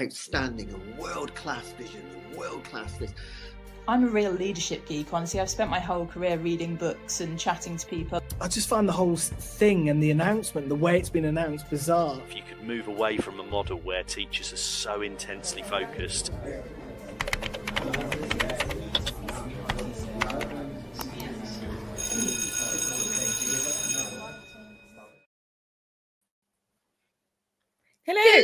outstanding and world-class vision and world-class this. I'm a real leadership geek, honestly. I've spent my whole career reading books and chatting to people. I just find the whole thing and the announcement, the way it's been announced, bizarre. If you could move away from a model where teachers are so intensely focused. Hello.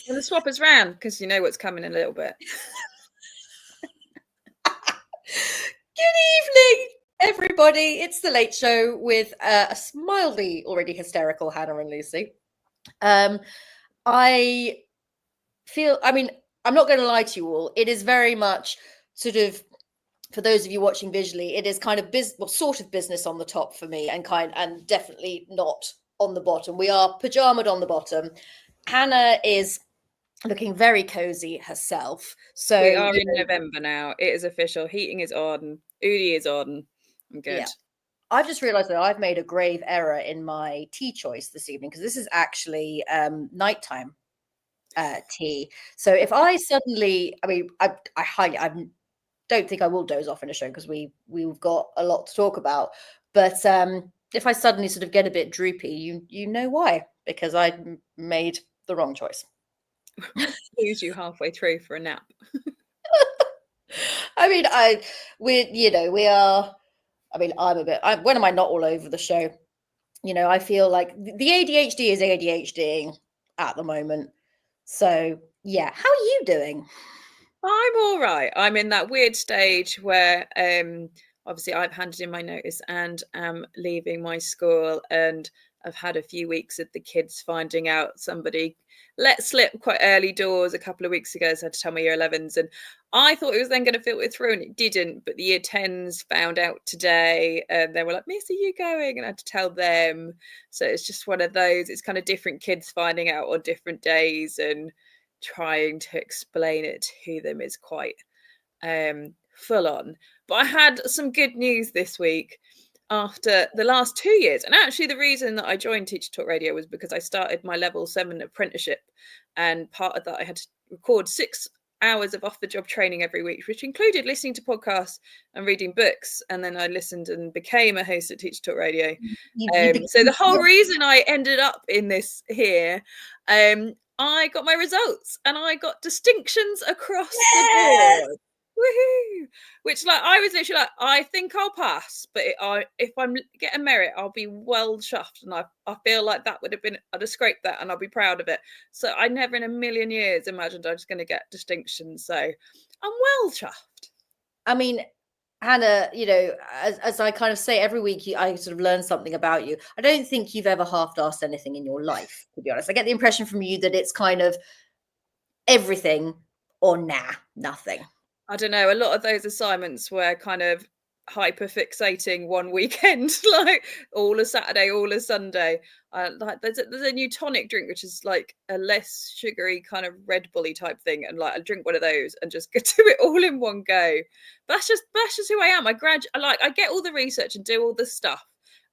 Well, the swap us round because you know what's coming in a little bit. Good evening, everybody. It's the Late Show with a mildly already hysterical Hannah and Lucy. I feel, I mean, I'm not going to lie to you all. It is very much sort of, for those of you watching visually, it is kind of sort of business on the top for me, and definitely not on the bottom. We are pajamaed on the bottom. Hannah is looking very cozy herself. So we are in November now. It is official. Heating is on. Udi is on. I'm good. Yeah. I've just realized that I've made a grave error in my tea choice this evening, because this is actually nighttime tea. So if I suddenly, I mean, I don't think I will doze off in a show because we've got a lot to talk about. But if I suddenly sort of get a bit droopy, you know why? Because I made the wrong choice. Lose you halfway through for a nap. I mean, when am I not all over the show? You know, I feel like the ADHD is ADHDing at the moment. So yeah, how are you doing? I'm all right. I'm in that weird stage where obviously I've handed in my notice and am leaving my school, and I've had a few weeks of the kids finding out somebody let slip quite early doors a couple of weeks ago, so I had to tell my year 11s, and I thought it was then going to filter through, and it didn't. But the year 10s found out today, and they were like, "Miss, are you going?" And I had to tell them. So it's just one of those. It's kind of different kids finding out on different days, and trying to explain it to them is quite full on. But I had some good news this week. After the last 2 years, and actually the reason that I joined Teacher Talk Radio was because I started my level 7 apprenticeship, and part of that I had to record 6 hours of off-the-job training every week, which included listening to podcasts and reading books. And then I listened and became a host at Teacher Talk Radio. So the whole reason I ended up in this here, I got my results and I got distinctions across the board. Woohoo! Which, like, I was literally like, I think I'll pass, but if I'm getting merit, I'll be well chuffed, and I feel like that would have been, I'd have scraped that, and I'll be proud of it. So I never in a million years imagined I was going to get distinction. So I'm well chuffed. I mean, Hannah, you know, as I kind of say every week, I sort of learn something about you. I don't think you've ever half-arsed anything in your life, to be honest. I get the impression from you that it's kind of everything or nothing. I don't know. A lot of those assignments were kind of hyper fixating one weekend, like all a Saturday, all a Sunday. Like there's a new tonic drink which is like a less sugary kind of Red Bully type thing, and like I drink one of those and just get to it all in one go. But that's just who I am. I get all the research and do all the stuff,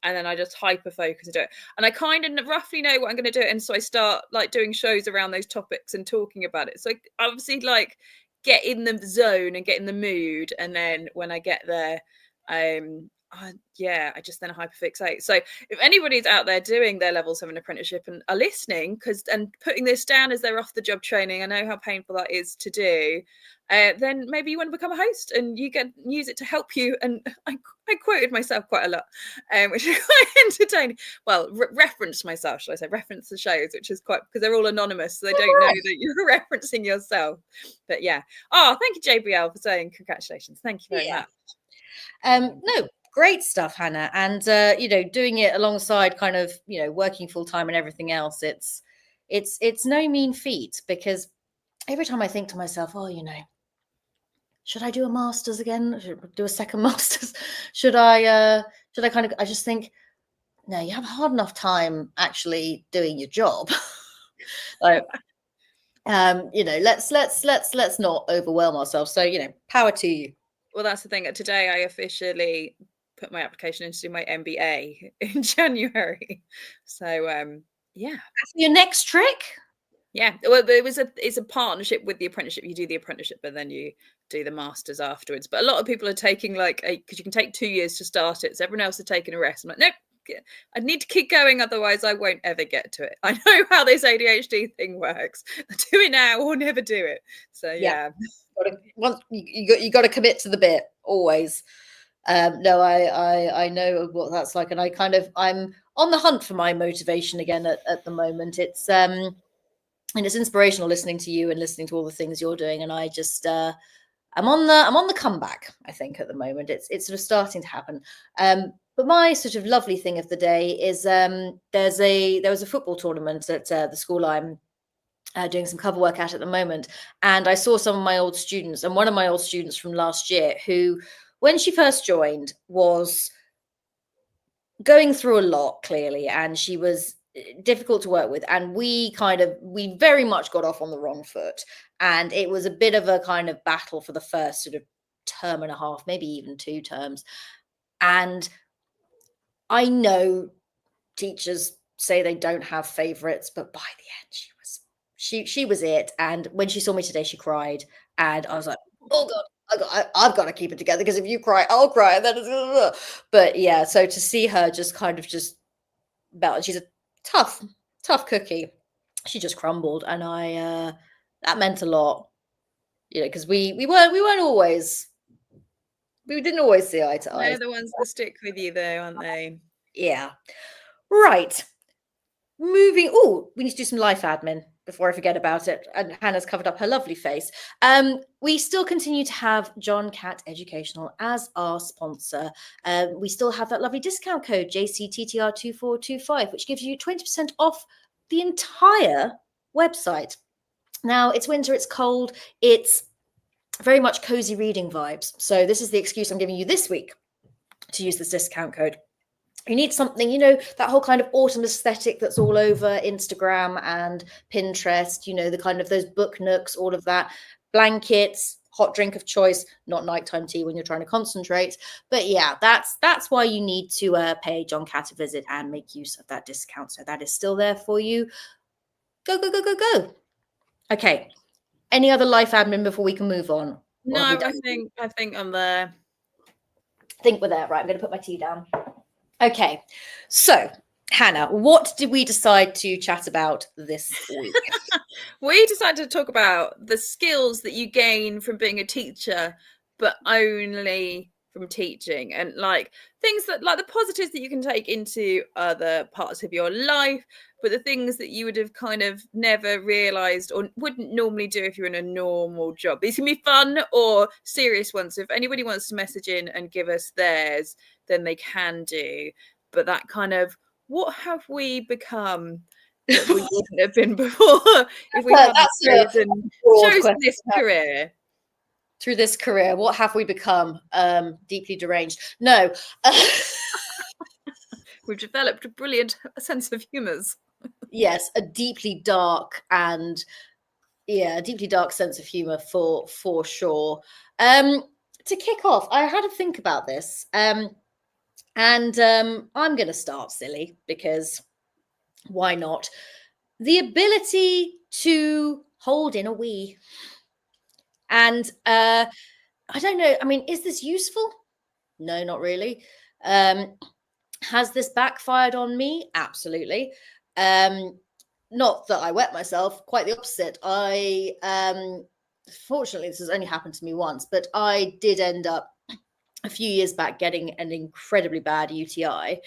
and then I just hyper focus and do it. And I kind of roughly know what I'm going to do, and so I start like doing shows around those topics and talking about it. So obviously, like, get in the zone and get in the mood, and then when I get there, I just then hyperfixate. So if anybody's out there doing their level 7 apprenticeship and are listening and putting this down as their off the job training, I know how painful that is to do, then maybe you want to become a host and you can use it to help you. And I quoted myself quite a lot, which is quite entertaining. Well, reference myself, should I say, reference the shows, which is quite, because they're all anonymous, so they don't know that you're referencing yourself. But yeah. Oh, thank you, JBL, for saying congratulations. Thank you very much. No, great stuff, Hannah. And doing it alongside kind of, working full time and everything else, it's no mean feat, because every time I think to myself, should I do a master's again? Should I do a second master's? Should I I just think, no, you have a hard enough time actually doing your job. Like, let's not overwhelm ourselves. So, power to you. Well, that's the thing. Today I officially put my application in to do my MBA in January. So, yeah. That's your next trick? Yeah, well, it's a partnership with the apprenticeship. You do the apprenticeship, but then you do the masters afterwards. But a lot of people are taking because you can take 2 years to start it. So everyone else are taking a rest. I'm like, nope, I need to keep going, otherwise I won't ever get to it. I know how this ADHD thing works. Do it now or never do it. So yeah. Once you got to commit to the bit always. No, I know what that's like, and I'm on the hunt for my motivation again at the moment. It's and it's inspirational listening to you and listening to all the things you're doing, and I just I'm on the comeback. I think at the moment it's sort of starting to happen. But my sort of lovely thing of the day is there was a football tournament at the school I'm doing some cover work at the moment, and I saw some of my old students, and one of my old students from last year, who, when she first joined, was going through a lot, clearly, and she was difficult to work with, and we very much got off on the wrong foot, and it was a bit of a kind of battle for the first sort of term and a half, maybe even 2 terms. And I know teachers say they don't have favorites, but by the end she was it. And when she saw me today, she cried, and I was like, oh god, I've got to keep it together, because if you cry, I'll cry, and then it's... But yeah, so to see her just kind of just about, she's a tough cookie, she just crumbled, and I that meant a lot, you know, because we weren't always, we didn't always see eye to eye. They're the ones that stick with you, though, aren't they? Yeah. Right. Moving. Oh, we need to do some life admin before I forget about it. And Hannah's covered up her lovely face. We still continue to have John Catt Educational as our sponsor. We still have that lovely discount code JCTTR2425, which gives you 20% off the entire website. Now, it's winter, it's cold, it's very much cozy reading vibes. So this is the excuse I'm giving you this week to use this discount code. You need something, you know, that whole kind of autumn aesthetic that's all over Instagram and Pinterest, you know, the kind of those book nooks, all of that. Blankets, hot drink of choice, not nighttime tea when you're trying to concentrate. But yeah, that's why you need to pay John Catt a visit and make use of that discount. So that is still there for you. Go, go, go, go, go. Okay. Any other life admin before we can move on? No, I think I'm there. I think we're there. Right, I'm going to put my tea down. Okay, so Hannah, what did we decide to chat about this week? We decided to talk about the skills that you gain from being a teacher, but only from teaching, and like things that, like the positives that you can take into other parts of your life, but the things that you would have kind of never realized or wouldn't normally do if you're in a normal job. These can be fun or serious ones. So if anybody wants to message in and give us theirs, then they can do. But that kind of, what have we become that we wouldn't have been before if we hadn't chosen this career? Through this career, what have we become? Deeply deranged. No. We've developed a brilliant sense of humours. Yes, a deeply dark sense of humour for sure. To kick off, I had to think about this. And I'm going to start silly, because why not? The ability to hold in a wee. And I don't know, I mean, is this useful? No, not really. Has this backfired on me? Absolutely. Not that I wet myself, quite the opposite. Fortunately, this has only happened to me once, but I did end up a few years back getting an incredibly bad UTI.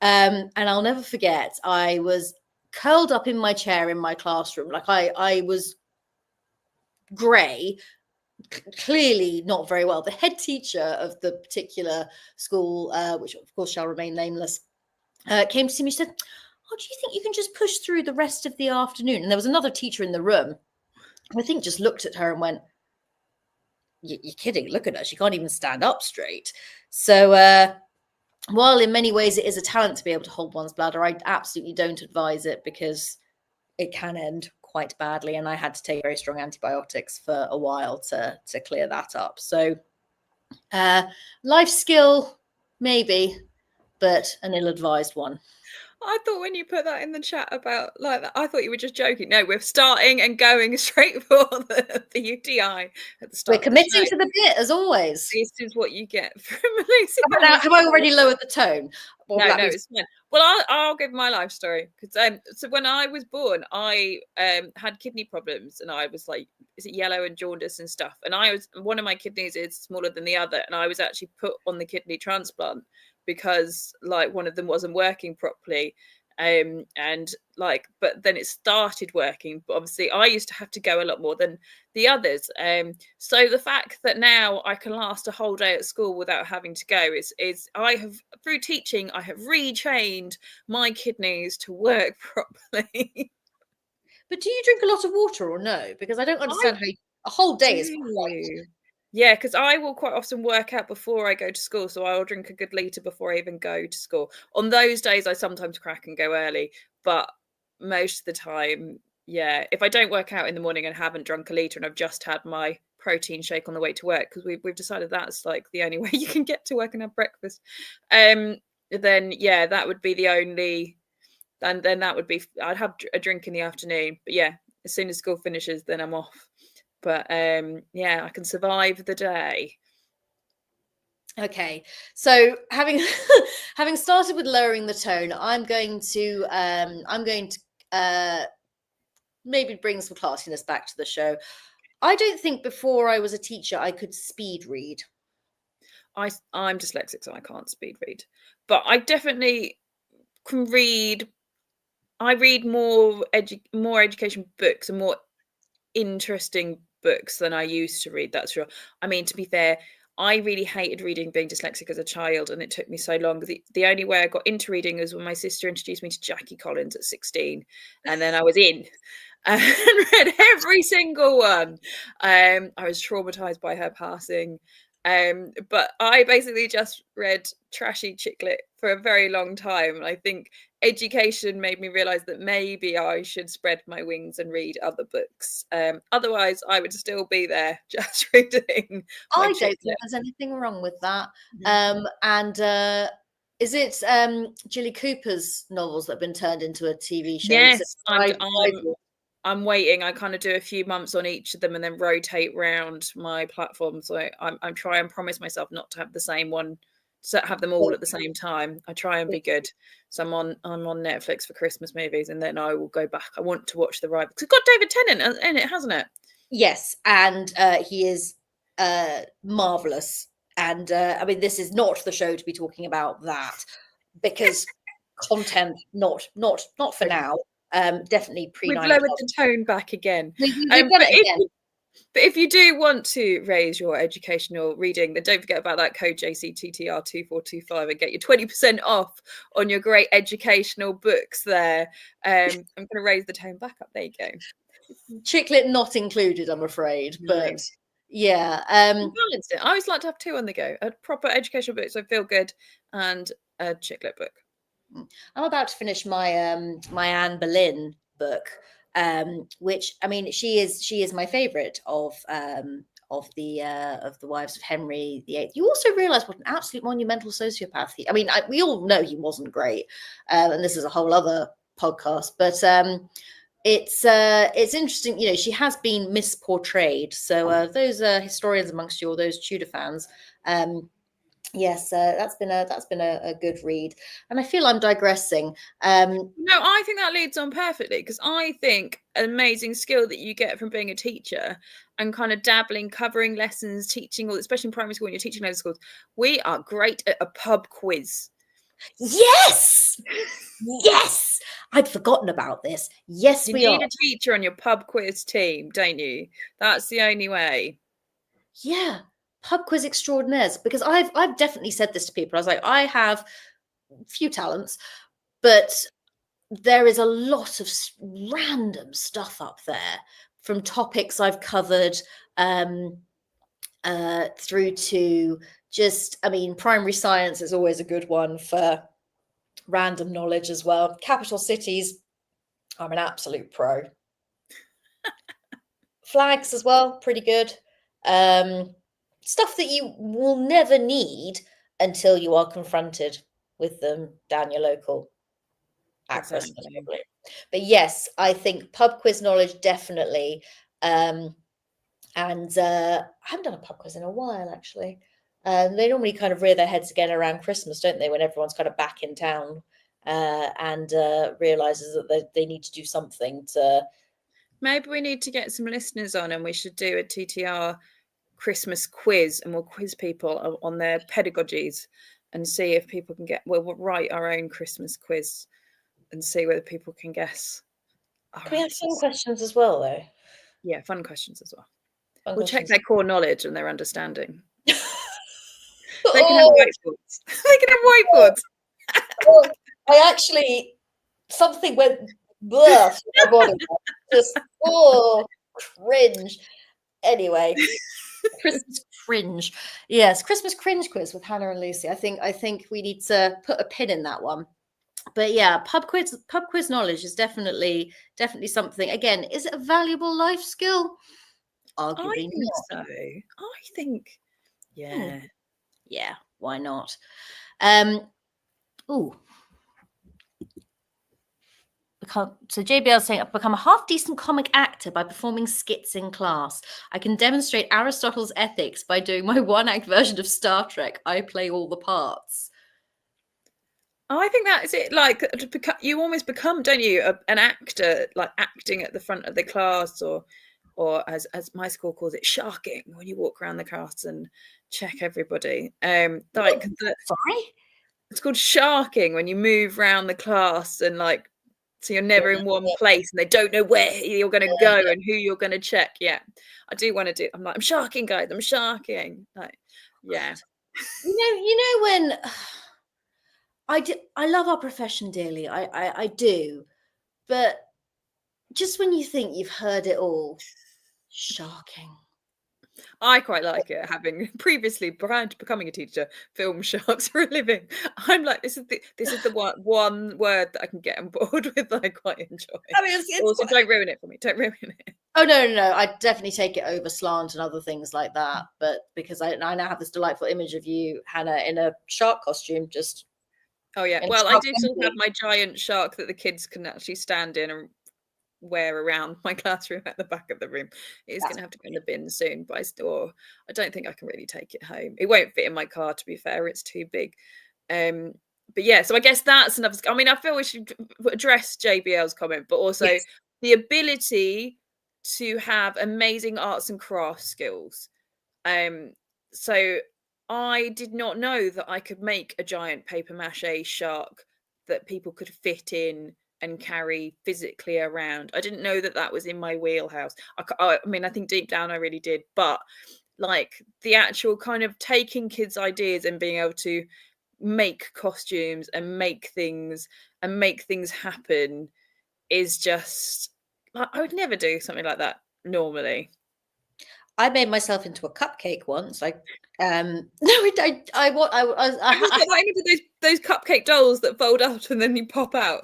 And I'll never forget, I was curled up in my chair in my classroom. Like I was grey, clearly not very well. The head teacher of the particular school, which of course shall remain nameless, came to see me and said, oh, do you think you can just push through the rest of the afternoon? And there was another teacher in the room, who I think just looked at her and went, you're kidding, look at her, she can't even stand up straight. So while in many ways it is a talent to be able to hold one's bladder, I absolutely don't advise it, because it can end quite badly, and I had to take very strong antibiotics for a while to clear that up. So life skill, maybe, but an ill-advised one. I thought when you put that in the chat about like that, I thought you were just joking. No, we're starting and going straight for the UTI at the start. We're committing to the bit as always. This is what you get from Lucy. Have I already lowered the tone? No, it's fine. Well, I'll give my life story because so when I was born, I had kidney problems, and I was like, is it yellow and jaundice and stuff? And one of my kidneys is smaller than the other, and I was actually put on the kidney transplant because like one of them wasn't working properly. And like, but then it started working. But obviously, I used to have to go a lot more than the others. So the fact that now I can last a whole day at school without having to go is I have, through teaching, I have retrained my kidneys to work properly. But do you drink a lot of water or no? Because I don't understand how a whole day is quite. Yeah, because I will quite often work out before I go to school. So I will drink a good litre before I even go to school. On those days, I sometimes crack and go early. But most of the time, yeah, if I don't work out in the morning and haven't drunk a litre and I've just had my protein shake on the way to work, because we've decided that's like the only way you can get to work and have breakfast, then yeah, that would be the only, and then that would be, I'd have a drink in the afternoon. But yeah, as soon as school finishes, then I'm off. But yeah, I can survive the day. Okay, so having having started with lowering the tone, I'm going to maybe bring some classiness back to the show. I don't think before I was a teacher I could speed read. I'm dyslexic, so I can't speed read, but I definitely can read. I read more education books and more interesting books than I used to read. That's true. I mean, to be fair, I really hated reading being dyslexic as a child, and it took me so long. The only way I got into reading was when my sister introduced me to Jackie Collins at 16, and then I was in and read every single one. I was traumatized by her passing. But I basically just read trashy chick lit for a very long time. And I think education made me realize that maybe I should spread my wings and read other books. Otherwise, I would still be there just reading. I don't think there's anything wrong with that. Is it Jilly Cooper's novels that have been turned into a TV show? Yes, I'm waiting. I kind of do a few months on each of them and then rotate round my platform. So I'm trying and promise myself not to have the same one, to have them all at the same time. I try and be good. So I'm on Netflix for Christmas movies, and then I will go back. I want to watch The Rival because it's got David Tennant in it, hasn't it? Yes, and he is marvelous. And I mean, this is not the show to be talking about that, because content not for now. Definitely pre. We've lowered the tone back again. We've done it again. But if you do want to raise your educational reading, then don't forget about that code JCTTR2425 and get your 20% off on your great educational books there. I'm going to raise the tone back up. There you go. Chicklet not included, I'm afraid. But yeah. Balanced it. I always like to have two on the go. A proper educational book, so I feel good, and a chicklet book. I'm about to finish my my Anne Boleyn book, which, I mean, she is my favorite of the wives of Henry VIII. You also realize what an absolute monumental sociopath he. I mean, we all know he wasn't great, and this is a whole other podcast. But it's interesting. You know, she has been misportrayed. So those historians amongst you, or those Tudor fans. Yes, that's been a good read, and I feel I'm digressing. No, I think that leads on perfectly, because I think an amazing skill that you get from being a teacher and kind of dabbling, covering lessons, teaching, especially in primary school when you're teaching loads of schools, we are great at a pub quiz. Yes, yes, I'd forgotten about this. Yes, you need a teacher on your pub quiz team, don't you? That's the only way. Yeah. Pub quiz extraordinaires, because I've definitely said this to people. I was like, I have few talents, but there is a lot of random stuff up there, from topics I've covered through to just, I mean, primary science is always a good one for random knowledge as well. Capital cities, I'm an absolute pro. Flags as well, pretty good. Stuff that you will never need until you are confronted with them down your local at Christmas, Exactly. probably. But yes, I think pub quiz knowledge definitely. And I haven't done a pub quiz in a while, actually. They normally kind of rear their heads again around Christmas, don't they? When everyone's kind of back in town and realizes that they need to do something to. Maybe we need to get some listeners on, and we should do a TTR Christmas quiz, and we'll quiz people on their pedagogies and see if people can get. We'll write our own Christmas quiz and see whether people can guess. Can we have some questions as well, though? Yeah, fun questions as well. Fun We'll questions. check their core knowledge and their understanding. They can have whiteboards. They can have whiteboards. Well, I actually something went blur through my body. Just cringe. Anyway, Christmas cringe. Yes, Christmas cringe quiz with Hannah and Lucy. I think we need to put a pin in that one. But yeah, pub quiz knowledge is definitely something. Again, is it a valuable life skill? Arguably I think not. so. I think, yeah. Yeah, why not? Ooh. So JBL saying, I've become a half decent comic actor by performing skits in class. I can demonstrate Aristotle's ethics by doing my one-act version of Star Trek. I play all the parts. I think that is it. Like, you almost become, don't you, an actor, like acting at the front of the class, or as my school calls it, sharking, when you walk around the class and check everybody. Sorry, it's called sharking when you move around the class and like, so you're never in one place and they don't know where you're going to go and who you're going to check. Yeah, I do want to do. I'm like, I'm sharking, guys. I'm sharking. Like, yeah. You know when. I love our profession dearly. I do. But just when you think you've heard it all, sharking. I quite like it, having previously, prior to becoming a teacher, film sharks for a living. I'm like, this is the one word that I can get on board with that I quite enjoy. I mean, it's also, don't ruin it for me. Don't ruin it. Oh no! I definitely take it over slant and other things like that. But because I now have this delightful image of you, Hannah, in a shark costume, just. Oh yeah. Well, I do still have my giant shark that the kids can actually stand in and wear around my classroom at the back of the room. It is going to have to go in the bin soon, but I don't think I can really take it home. It won't fit in my car, to be fair. It's too big. But yeah, so I guess that's another. I mean, I feel we should address JBL's comment, but also the ability to have amazing arts and crafts skills. So I did not know that I could make a giant paper mache shark that people could fit in and carry physically around. I didn't know that was in my wheelhouse. I mean, I think deep down I really did, but like the actual kind of taking kids' ideas and being able to make costumes and make things happen is just, I would never do something like that normally. I made myself into a cupcake once. I just got any of those cupcake dolls that fold up and then you pop out.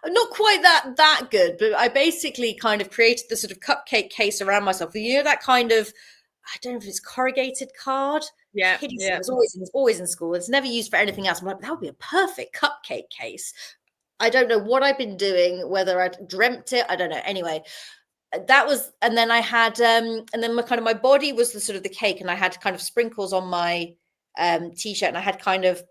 Not quite that good, but I basically kind of created the sort of cupcake case around myself. You know, that kind of, I don't know if it's corrugated card. Yeah, yeah. It's always in school. It's never used for anything else. I'm like, that would be a perfect cupcake case. I don't know what I've been doing, whether I'd dreamt it. I don't know. Anyway, that was, and then I had, and then my body was the sort of the cake, and I had kind of sprinkles on my t-shirt, and I had kind of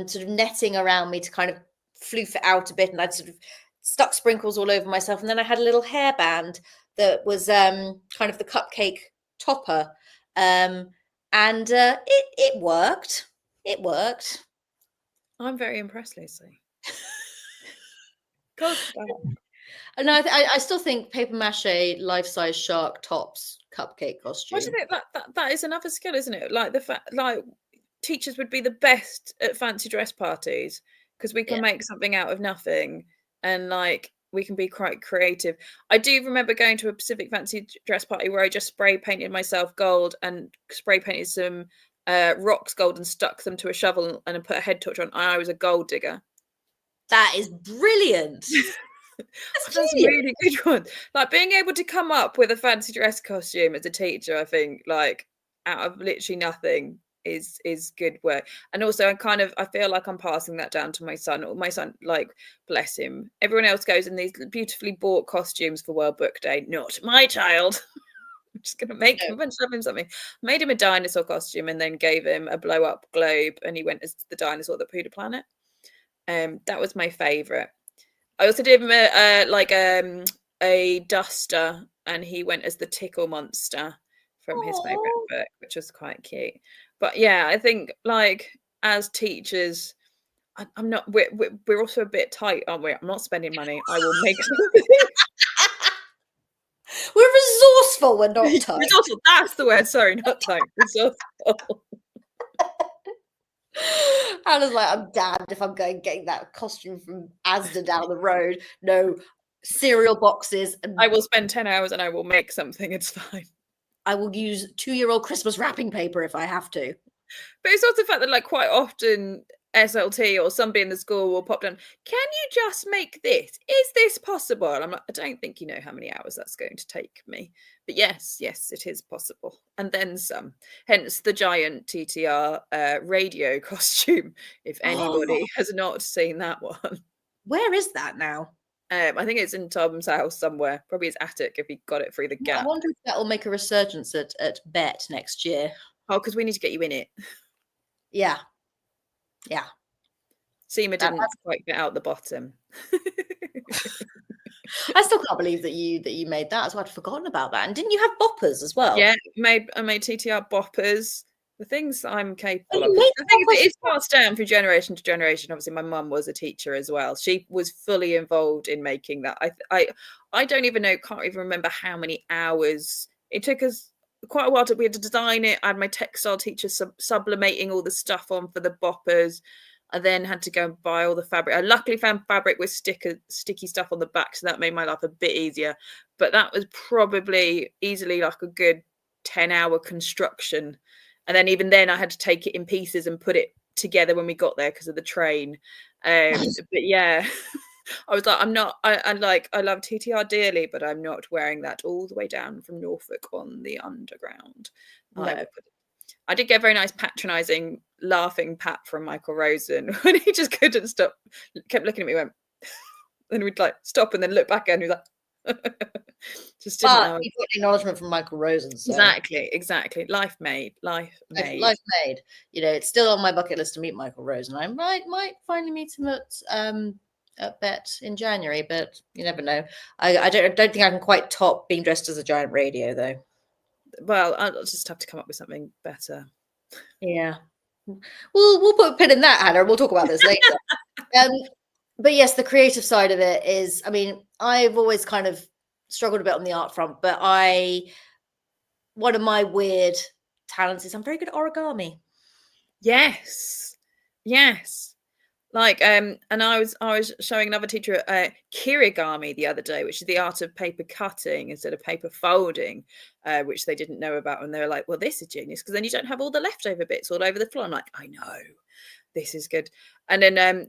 sort of netting around me to kind of floof it out a bit, and I'd sort of stuck sprinkles all over myself, and then I had a little hairband that was kind of the cupcake topper, and it worked. It worked. I'm very impressed, Lucy. God, no, I still think paper mache life-size shark tops cupcake costume. That is another skill, isn't it? Like the fact, like teachers would be the best at fancy dress parties because we can make something out of nothing, and like we can be quite creative. I do remember going to a Pacific fancy dress party where I just spray painted myself gold and spray painted some rocks gold and stuck them to a shovel and put a head torch on. I was a gold digger. That is brilliant. That's a really good one. Like being able to come up with a fancy dress costume as a teacher, I think, like out of literally nothing, is good work. And also I feel like I'm passing that down to my son. My son, like, bless him, everyone else goes in these beautifully bought costumes for World Book Day. Not my child. I'm just gonna make him shove him something. Made him a dinosaur costume and then gave him a blow up globe, and he went as the dinosaur that pooed a planet. That was my favorite. I also did him a duster, and he went as the tickle monster from his favorite book, which was quite cute. But yeah, I think, like, as teachers, I'm not. We're also a bit tight, aren't we? I'm not spending money. I will make something. We're resourceful. We're not tight. Resourceful. That's the word. Sorry, not tight. Resourceful. Hannah's like, I'm damned if I'm going getting that costume from Asda down the road. No cereal boxes. And I will spend 10 hours and I will make something. It's fine. I will use 2-year-old Christmas wrapping paper if I have to. But it's also the fact that, like, quite often SLT or somebody in the school will pop down, can you just make this? Is this possible? And I'm like, I don't think you know how many hours that's going to take me. But yes, it is possible. And then some. Hence the giant TTR radio costume, if anybody has not seen that one. Where is that now? I think it's in Tom's house somewhere. Probably his attic if he got it through the gap. I wonder if that will make a resurgence at Bet next year. Oh, because we need to get you in it. Yeah. Seema didn't quite get out the bottom. I still can't believe that you made that. So I'd forgotten about that. And didn't you have boppers as well? Yeah, I made TTR boppers. The things I'm capable of. I think it's passed down from generation to generation. Obviously, my mum was a teacher as well. She was fully involved in making that. I don't even know, can't even remember how many hours it took us. Quite a while. We had to design it. I had my textile teacher sublimating all the stuff on for the boppers. I then had to go and buy all the fabric. I luckily found fabric with sticky stuff on the back, so that made my life a bit easier. But that was probably easily like a good 10-hour construction. And then even then I had to take it in pieces and put it together when we got there because of the train. But yeah, I was like, I love TTR dearly, but I'm not wearing that all the way down from Norfolk on the underground. No. I did get a very nice patronising laughing pat from Michael Rosen when he just couldn't stop, kept looking at me, went, then we'd like stop and then look back and he was like, just didn't know. You got acknowledgement from Michael Rosen. So. Exactly. Life made. You know, it's still on my bucket list to meet Michael Rosen. I might finally meet him at Bet in January, but you never know. I don't think I can quite top being dressed as a giant radio though. Well, I'll just have to come up with something better. Yeah. We'll put a pin in that, Hannah, and we'll talk about this later. But yes, the creative side of it is, I mean, I've always kind of struggled a bit on the art front, but one of my weird talents is I'm very good at origami. Yes. Like, and I was showing another teacher kirigami the other day, which is the art of paper cutting instead of paper folding, which they didn't know about. And they were like, well, this is genius, because then you don't have all the leftover bits all over the floor. I'm like, I know, this is good. And then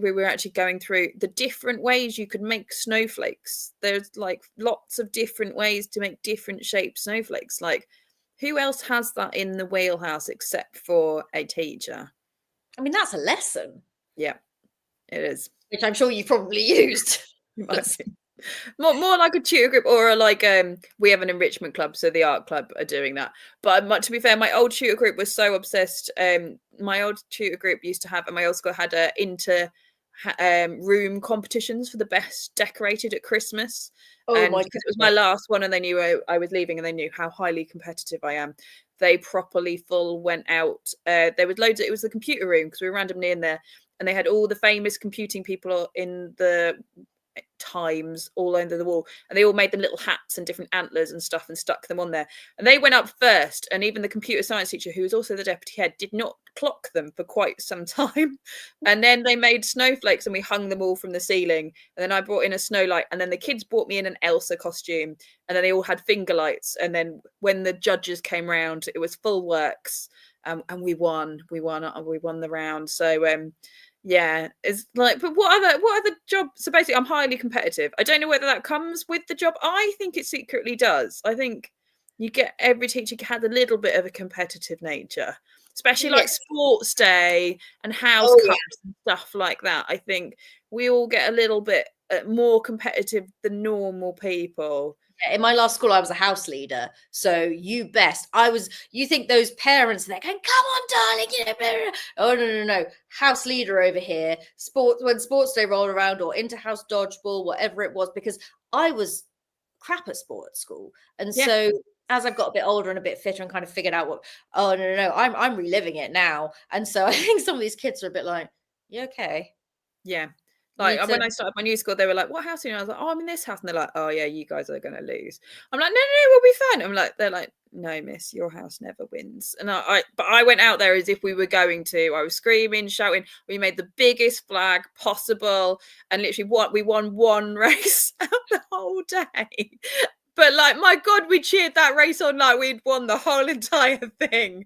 we were actually going through the different ways you could make snowflakes. There's like lots of different ways to make different shaped snowflakes. Like, who else has that in the wheelhouse except for a teacher? I mean, that's a lesson. Yeah, it is. Which I'm sure you've probably used. More like a tutor group, or like we have an enrichment club, so the art club are doing that. But to be fair, my old tutor group was so obsessed. My old tutor group used to have, and my old school had room competitions for the best decorated at Christmas. And because it was my last one, and they knew I was leaving, and they knew how highly competitive I am, they properly went out. There was loads. It was the computer room because we were randomly in there, and they had all the famous computing people in the times all under the wall, and they all made them little hats and different antlers and stuff and stuck them on there, and they went up first, and even the computer science teacher, who was also the deputy head, did not clock them for quite some time. And then they made snowflakes and we hung them all from the ceiling, and then I brought in a snow light, and then the kids brought me in an Elsa costume, and then they all had finger lights, and then when the judges came round, it was full works, and we won the round. So yeah, it's like, but what other job? So basically, I'm highly competitive. I don't know whether that comes with the job. I think it secretly does. I think every teacher has a little bit of a competitive nature. especially Yeah. like sports day and house Oh, yeah. cups and stuff like that. I think we all get a little bit more competitive than normal people. In my last school, I was a house leader. So you best. You think those parents, they're going, come on, darling. You know, blah, blah. Oh, no. House leader over here. When sports day rolled around, or inter-house dodgeball, whatever it was, because I was crap at sport at school. And Yeah. so as I've got a bit older and a bit fitter and kind of figured out no. I'm reliving it now. And so I think some of these kids are a bit like, you okay? Yeah. Like when I started my new school, they were like, "What house are you in?" I was like, "Oh, I'm in this house," and they're like, "Oh yeah, you guys are going to lose." I'm like, "No, we'll be fine." They're like, "No, miss, your house never wins." And but I went out there as if we were going to. I was screaming, shouting. We made the biggest flag possible, and literally, we won one race out the whole day. But like, my God, we cheered that race on like we'd won the whole entire thing.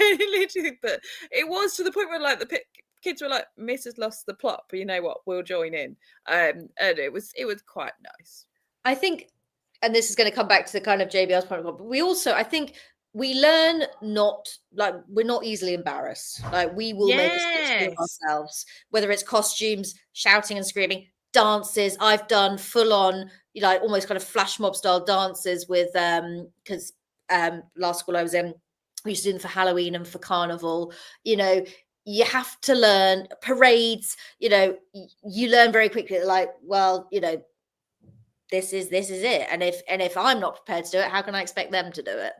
Literally, but it was to the point where like the kids were like, "Miss has lost the plot, but you know what? We'll join in." And it was quite nice. I think, and this is going to come back to the kind of JBL's point, but we also, I think, we learn we're not easily embarrassed. Like we will make a fool of ourselves, whether it's costumes, shouting and screaming, dances. I've done full on, like almost kind of flash mob style dances with because last school I was in, we used to do them for Halloween and for Carnival. You have to learn parades. You learn very quickly. Like, well, this is it. And if I'm not prepared to do it, how can I expect them to do it?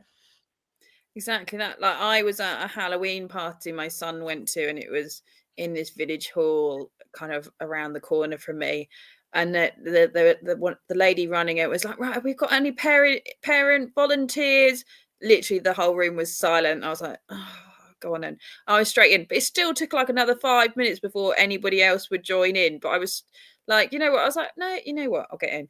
Exactly that. Like I was at a Halloween party my son went to, and it was in this village hall, kind of around the corner from me. And the lady running it was like, "Right, have we got any parent volunteers?" Literally, the whole room was silent. I was like, "Oh, go on then." I was straight in, but it still took like another 5 minutes before anybody else would join in. But I was like, you know what? I was like, no, you know what? I'll get in.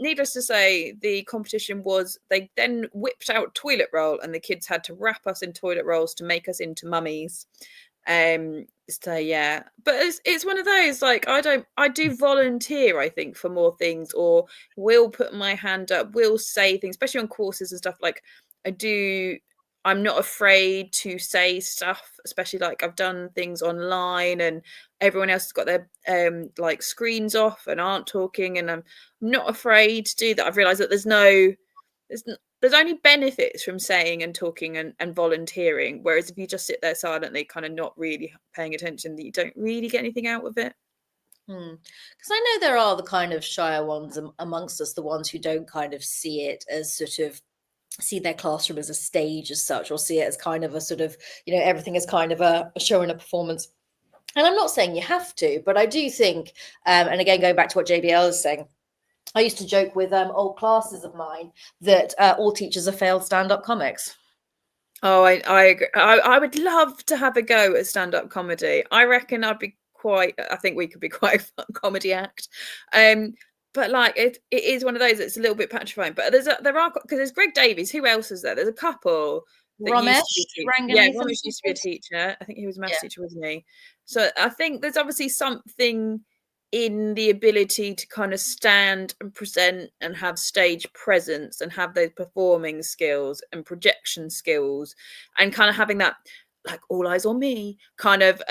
Needless to say, the competition was, they then whipped out toilet roll, and the kids had to wrap us in toilet rolls to make us into mummies. So yeah, but it's one of those, like, I do volunteer, I think, for more things, or will put my hand up, will say things, especially on courses and stuff. Like I'm not afraid to say stuff, especially like I've done things online and everyone else has got their like screens off and aren't talking, and I'm not afraid to do that. I've realized that there's only benefits from saying and talking and volunteering, whereas if you just sit there silently, kind of not really paying attention, that you don't really get anything out of it. Because I know there are the kind of shyer ones amongst us, the ones who don't kind of see it as sort of, see their classroom as a stage as such, or see it as kind of a sort of, everything is kind of a show and a performance. And I'm not saying you have to, but I do think, and again, going back to what JBL is saying, I used to joke with old classes of mine that all teachers are failed stand-up comics. Oh, I agree. I would love to have a go at stand-up comedy. I reckon I think we could be quite a fun comedy act. But like it is one of those that's a little bit petrifying. But because there's Greg Davies. Who else is there? There's a couple. Ramesh Ramesh used to be a teacher. I think he was a maths teacher, wasn't he? So I think there's obviously something in the ability to kind of stand and present and have stage presence and have those performing skills and projection skills, and kind of having that, like, all eyes on me kind of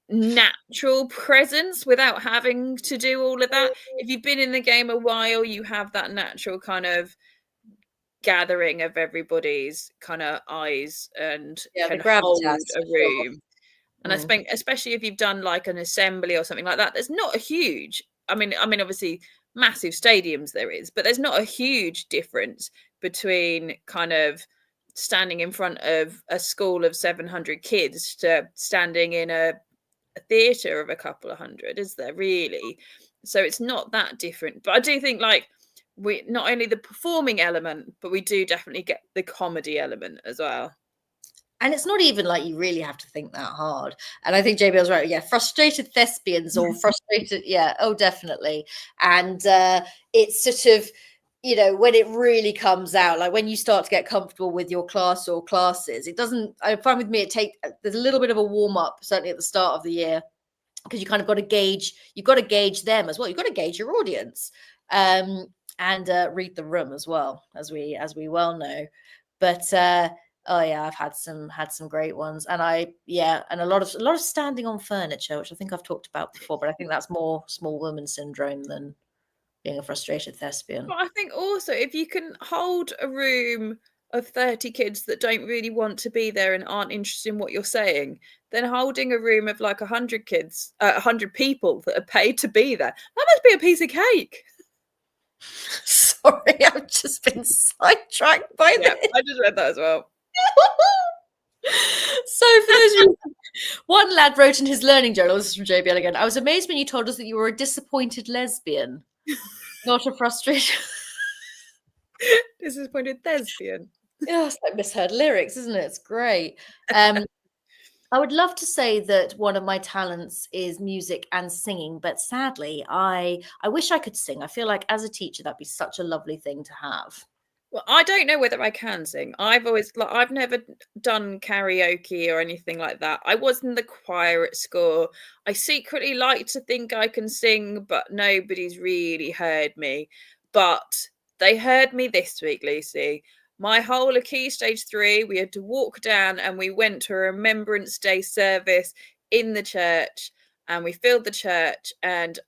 natural presence without having to do all of that. If you've been in the game a while, you have that natural kind of gathering of everybody's kind of eyes and can hold a room. And I think, especially if you've done like an assembly or something like that, there's not a huge, I mean, obviously massive stadiums there is, but there's not a huge difference between kind of standing in front of a school of 700 kids to standing in a theatre of a couple of hundred, is there really? So it's not that different. But I do think, like, we not only the performing element, but we do definitely get the comedy element as well. And it's not even like you really have to think that hard. And I think JBL's right. Yeah, frustrated thespians or frustrated. Yeah, oh, definitely. And it's sort of, when it really comes out, like when you start to get comfortable with your class or classes, it doesn't, I find with me, there's a little bit of a warm up, certainly at the start of the year, because you kind of got to gauge, you've got to gauge them as well. You've got to gauge your audience and read the room as well, as we well know. But Oh yeah, I've had some great ones, and and a lot of standing on furniture, which I think I've talked about before, but I think that's more small woman syndrome than being a frustrated thespian. But I think also if you can hold a room of 30 kids that don't really want to be there and aren't interested in what you're saying, then holding a room of like 100 kids, 100 people that are paid to be there, that must be a piece of cake. Sorry, I've just been sidetracked by Yeah, this. I just read that as well. So for those of you, one lad wrote in his learning journal, this is from JBL again, I was amazed when you told us that you were a disappointed lesbian, not a frustrated. Disappointed thespian. Yeah, it's like misheard lyrics, isn't it? It's great. I would love to say that one of my talents is music and singing, but sadly, I wish I could sing. I feel like as a teacher, that'd be such a lovely thing to have. Well, I don't know whether I can sing. I've never done karaoke or anything like that. I was in the choir at school. I secretly like to think I can sing, but nobody's really heard me. But they heard me this week, Lucy. My whole of Key Stage 3, we had to walk down and we went to a Remembrance Day service in the church, and we filled the church, and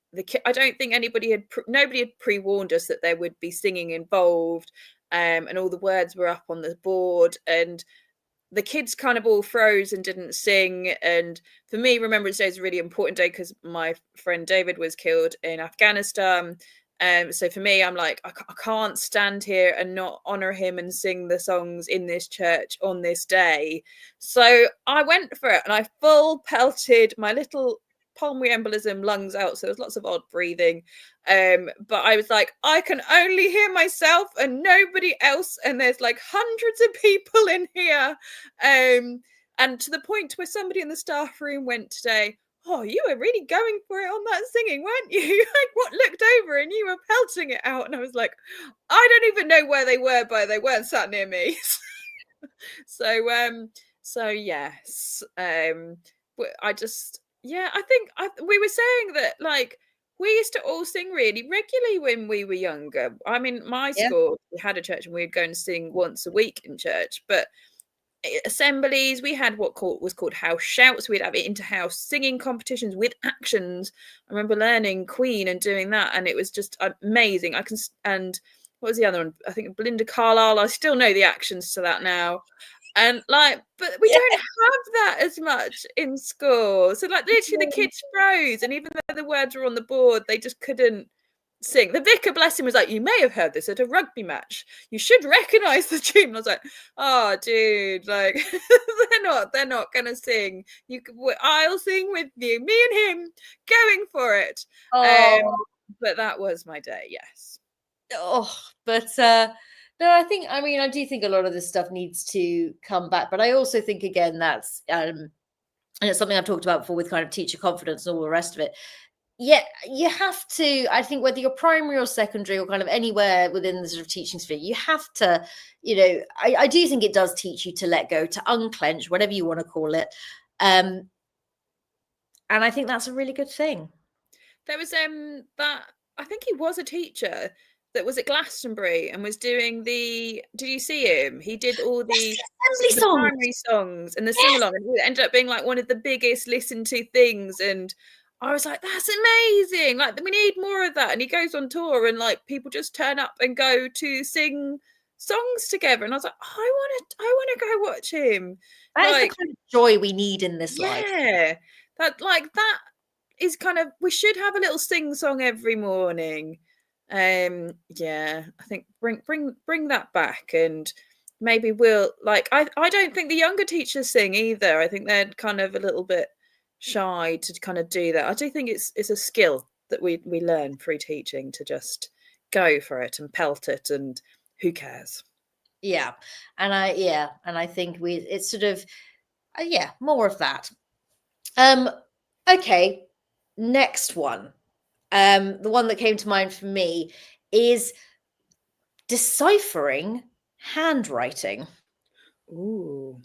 I don't think nobody had pre-warned us that there would be singing involved, and all the words were up on the board, and the kids kind of all froze and didn't sing. And for me, Remembrance Day is a really important day because my friend David was killed in Afghanistan. So for me, I'm like, I can't stand here and not honor him and sing the songs in this church on this day. So I went for it, and I full pelted my little pulmonary embolism lungs out. So there's lots of odd breathing. But I was like, I can only hear myself and nobody else. And there's like hundreds of people in here. And to the point where somebody in the staff room went today, oh, you were really going for it on that singing, weren't you? Like, what, looked over and you were pelting it out. And I was like, I don't even know where they were, but they weren't sat near me. So yes. I just, yeah, I think we were saying that, like, we used to all sing really regularly when we were younger. I mean, my Yeah. school, we had a church and we'd go and sing once a week in church, but assemblies, we had what was called house shouts. We'd have inter-house singing competitions with actions. I remember learning Queen and doing that, and it was just amazing. And what was the other one? I think Belinda Carlisle. I still know the actions to that now. And like, but we don't have that as much in school. So like, literally the kids froze, and even though the words were on the board, they just couldn't sing. The vicar, bless him, was like, you may have heard this at a rugby match, you should recognize the tune. And I was like, oh dude, like, they're not gonna sing. I'll sing with you, me and him going for it. But that was my day. Yes. But no, I do think a lot of this stuff needs to come back, but I also think, again, that's and it's something I've talked about before with kind of teacher confidence and all the rest of it. Yeah, you have to, I think, whether you're primary or secondary or kind of anywhere within the sort of teaching sphere, you have to, I do think it does teach you to let go, to unclench, whatever you want to call it. And I think that's a really good thing. There was that, I think he was a teacher that was at Glastonbury and was doing did you see him? He did all the primary songs and the sing-along, and it ended up being like one of the biggest listened to things. And I was like, that's amazing. Like, we need more of that. And he goes on tour and like people just turn up and go to sing songs together. And I was like, I want to go watch him. That is the kind of joy we need in this life. Yeah. That is kind of, we should have a little sing song every morning. Yeah, I think bring that back, and maybe we'll, like, I don't think the younger teachers sing either. I think they're kind of a little bit shy to kind of do that. I do think it's a skill that we learn through teaching, to just go for it and pelt it, and who cares. Yeah. And I think it's sort of more of that. Okay, next one. The one that came to mind for me is deciphering handwriting. Ooh.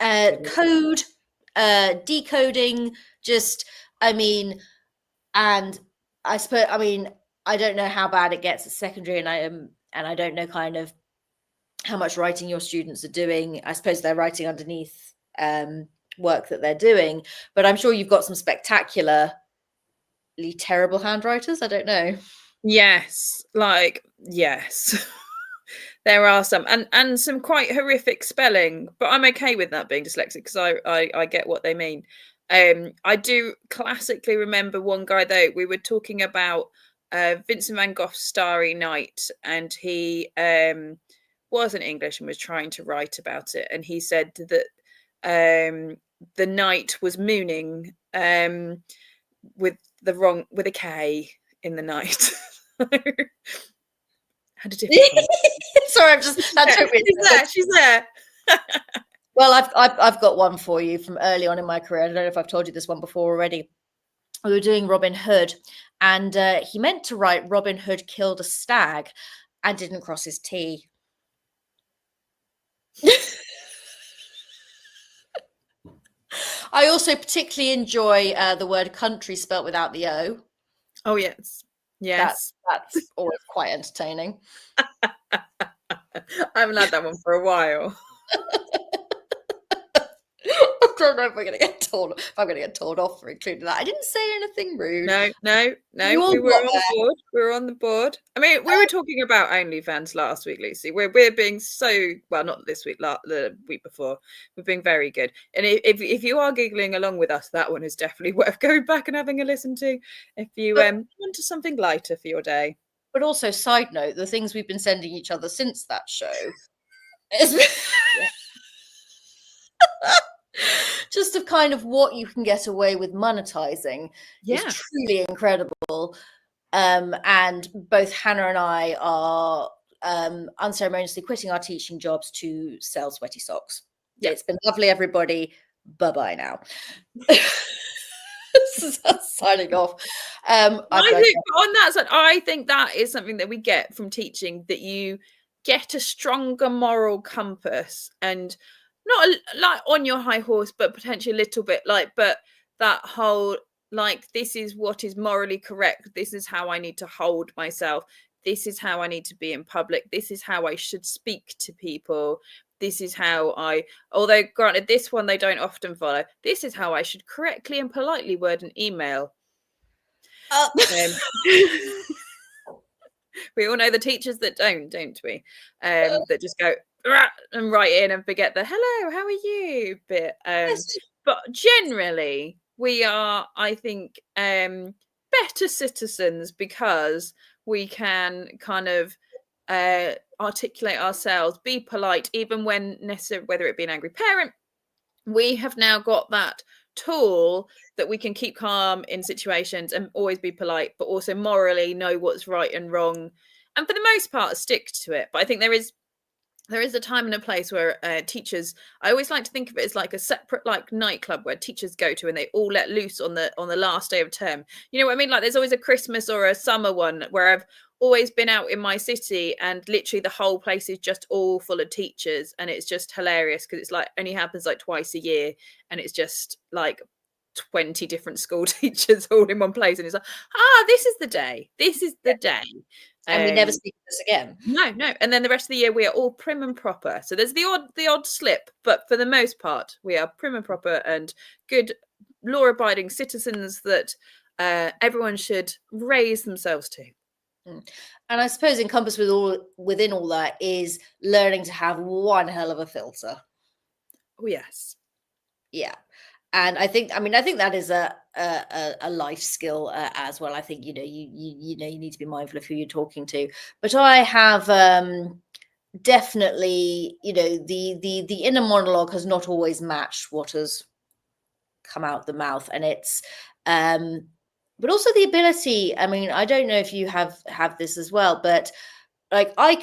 Code, decoding, and I suppose, I don't know how bad it gets at secondary, and I don't know kind of how much writing your students are doing. I suppose they're writing underneath work that they're doing, but I'm sure you've got some spectacularly terrible handwriters. I don't know. Yes, like yes. There are some, and some quite horrific spelling, but I'm okay with that being dyslexic because I get what they mean. I do classically remember one guy though. We were talking about Vincent van Gogh's Starry Night, and he wasn't English and was trying to write about it, and he said that the night was mooning with a K in the night. Had a different Sorry, I'm just that took me. She's there. Well, I've got one for you from early on in my career. I don't know if I've told you this one before already. We were doing Robin Hood, and he meant to write Robin Hood killed a stag and didn't cross his T. I also particularly enjoy the word country spelt without the O. Oh, yes. Yes. That's always quite entertaining. I haven't had that one for a while. I don't know if I'm going to get told off for including that. I didn't say anything rude. No. We were on the board. We were on the board. I mean, we were talking about OnlyFans last week, Lucy. We're being so well, not this week, the week before. We're being very good. And if you are giggling along with us, that one is definitely worth going back and having a listen to. If you want to something lighter for your day. But also, side note, the things we've been sending each other since that show is just of kind of what you can get away with monetizing is truly incredible. And both Hannah and I are unceremoniously quitting our teaching jobs to sell sweaty socks. Yeah. It's been lovely, everybody. Bye-bye now. Signing off. I think on that side, I think that is something that we get from teaching, that you get a stronger moral compass, and not like on your high horse, but potentially a little bit like, but that whole like, this is what is morally correct. This is how I need to hold myself. This is how I need to be in public. This is how I should speak to people. This is how although granted, this one they don't often follow. This is how I should correctly and politely word an email. We all know the teachers that don't we? That just go and write in and forget the hello, how are you bit. But generally, we are, I think, better citizens because we can kind of articulate ourselves, be polite, even when necessary, whether it be an angry parent. We have now got that tool that we can keep calm in situations and always be polite, but also morally know what's right and wrong, and for the most part stick to it. But I think there is a time and a place where teachers, I always like to think of it as like a separate like nightclub where teachers go to and they all let loose on the last day of term. You know what I mean? Like there's always a Christmas or a summer one where I've always been out in my city and literally the whole place is just all full of teachers, and it's just hilarious because it's like only happens like twice a year, and it's just like 20 different school teachers all in one place, and it's like, this is the day. And we never speak of this again. No. And then the rest of the year we are all prim and proper. So there's the odd slip, but for the most part, we are prim and proper and good law-abiding citizens that everyone should raise themselves to. And I suppose encompassed within all that is learning to have one hell of a filter. Oh yes. Yeah. And I think that is a life skill as well. I think you need to be mindful of who you're talking to. But I have definitely, the inner monologue has not always matched what has come out the mouth, and it's but also the ability. I mean, I don't know if you have this as well, but like I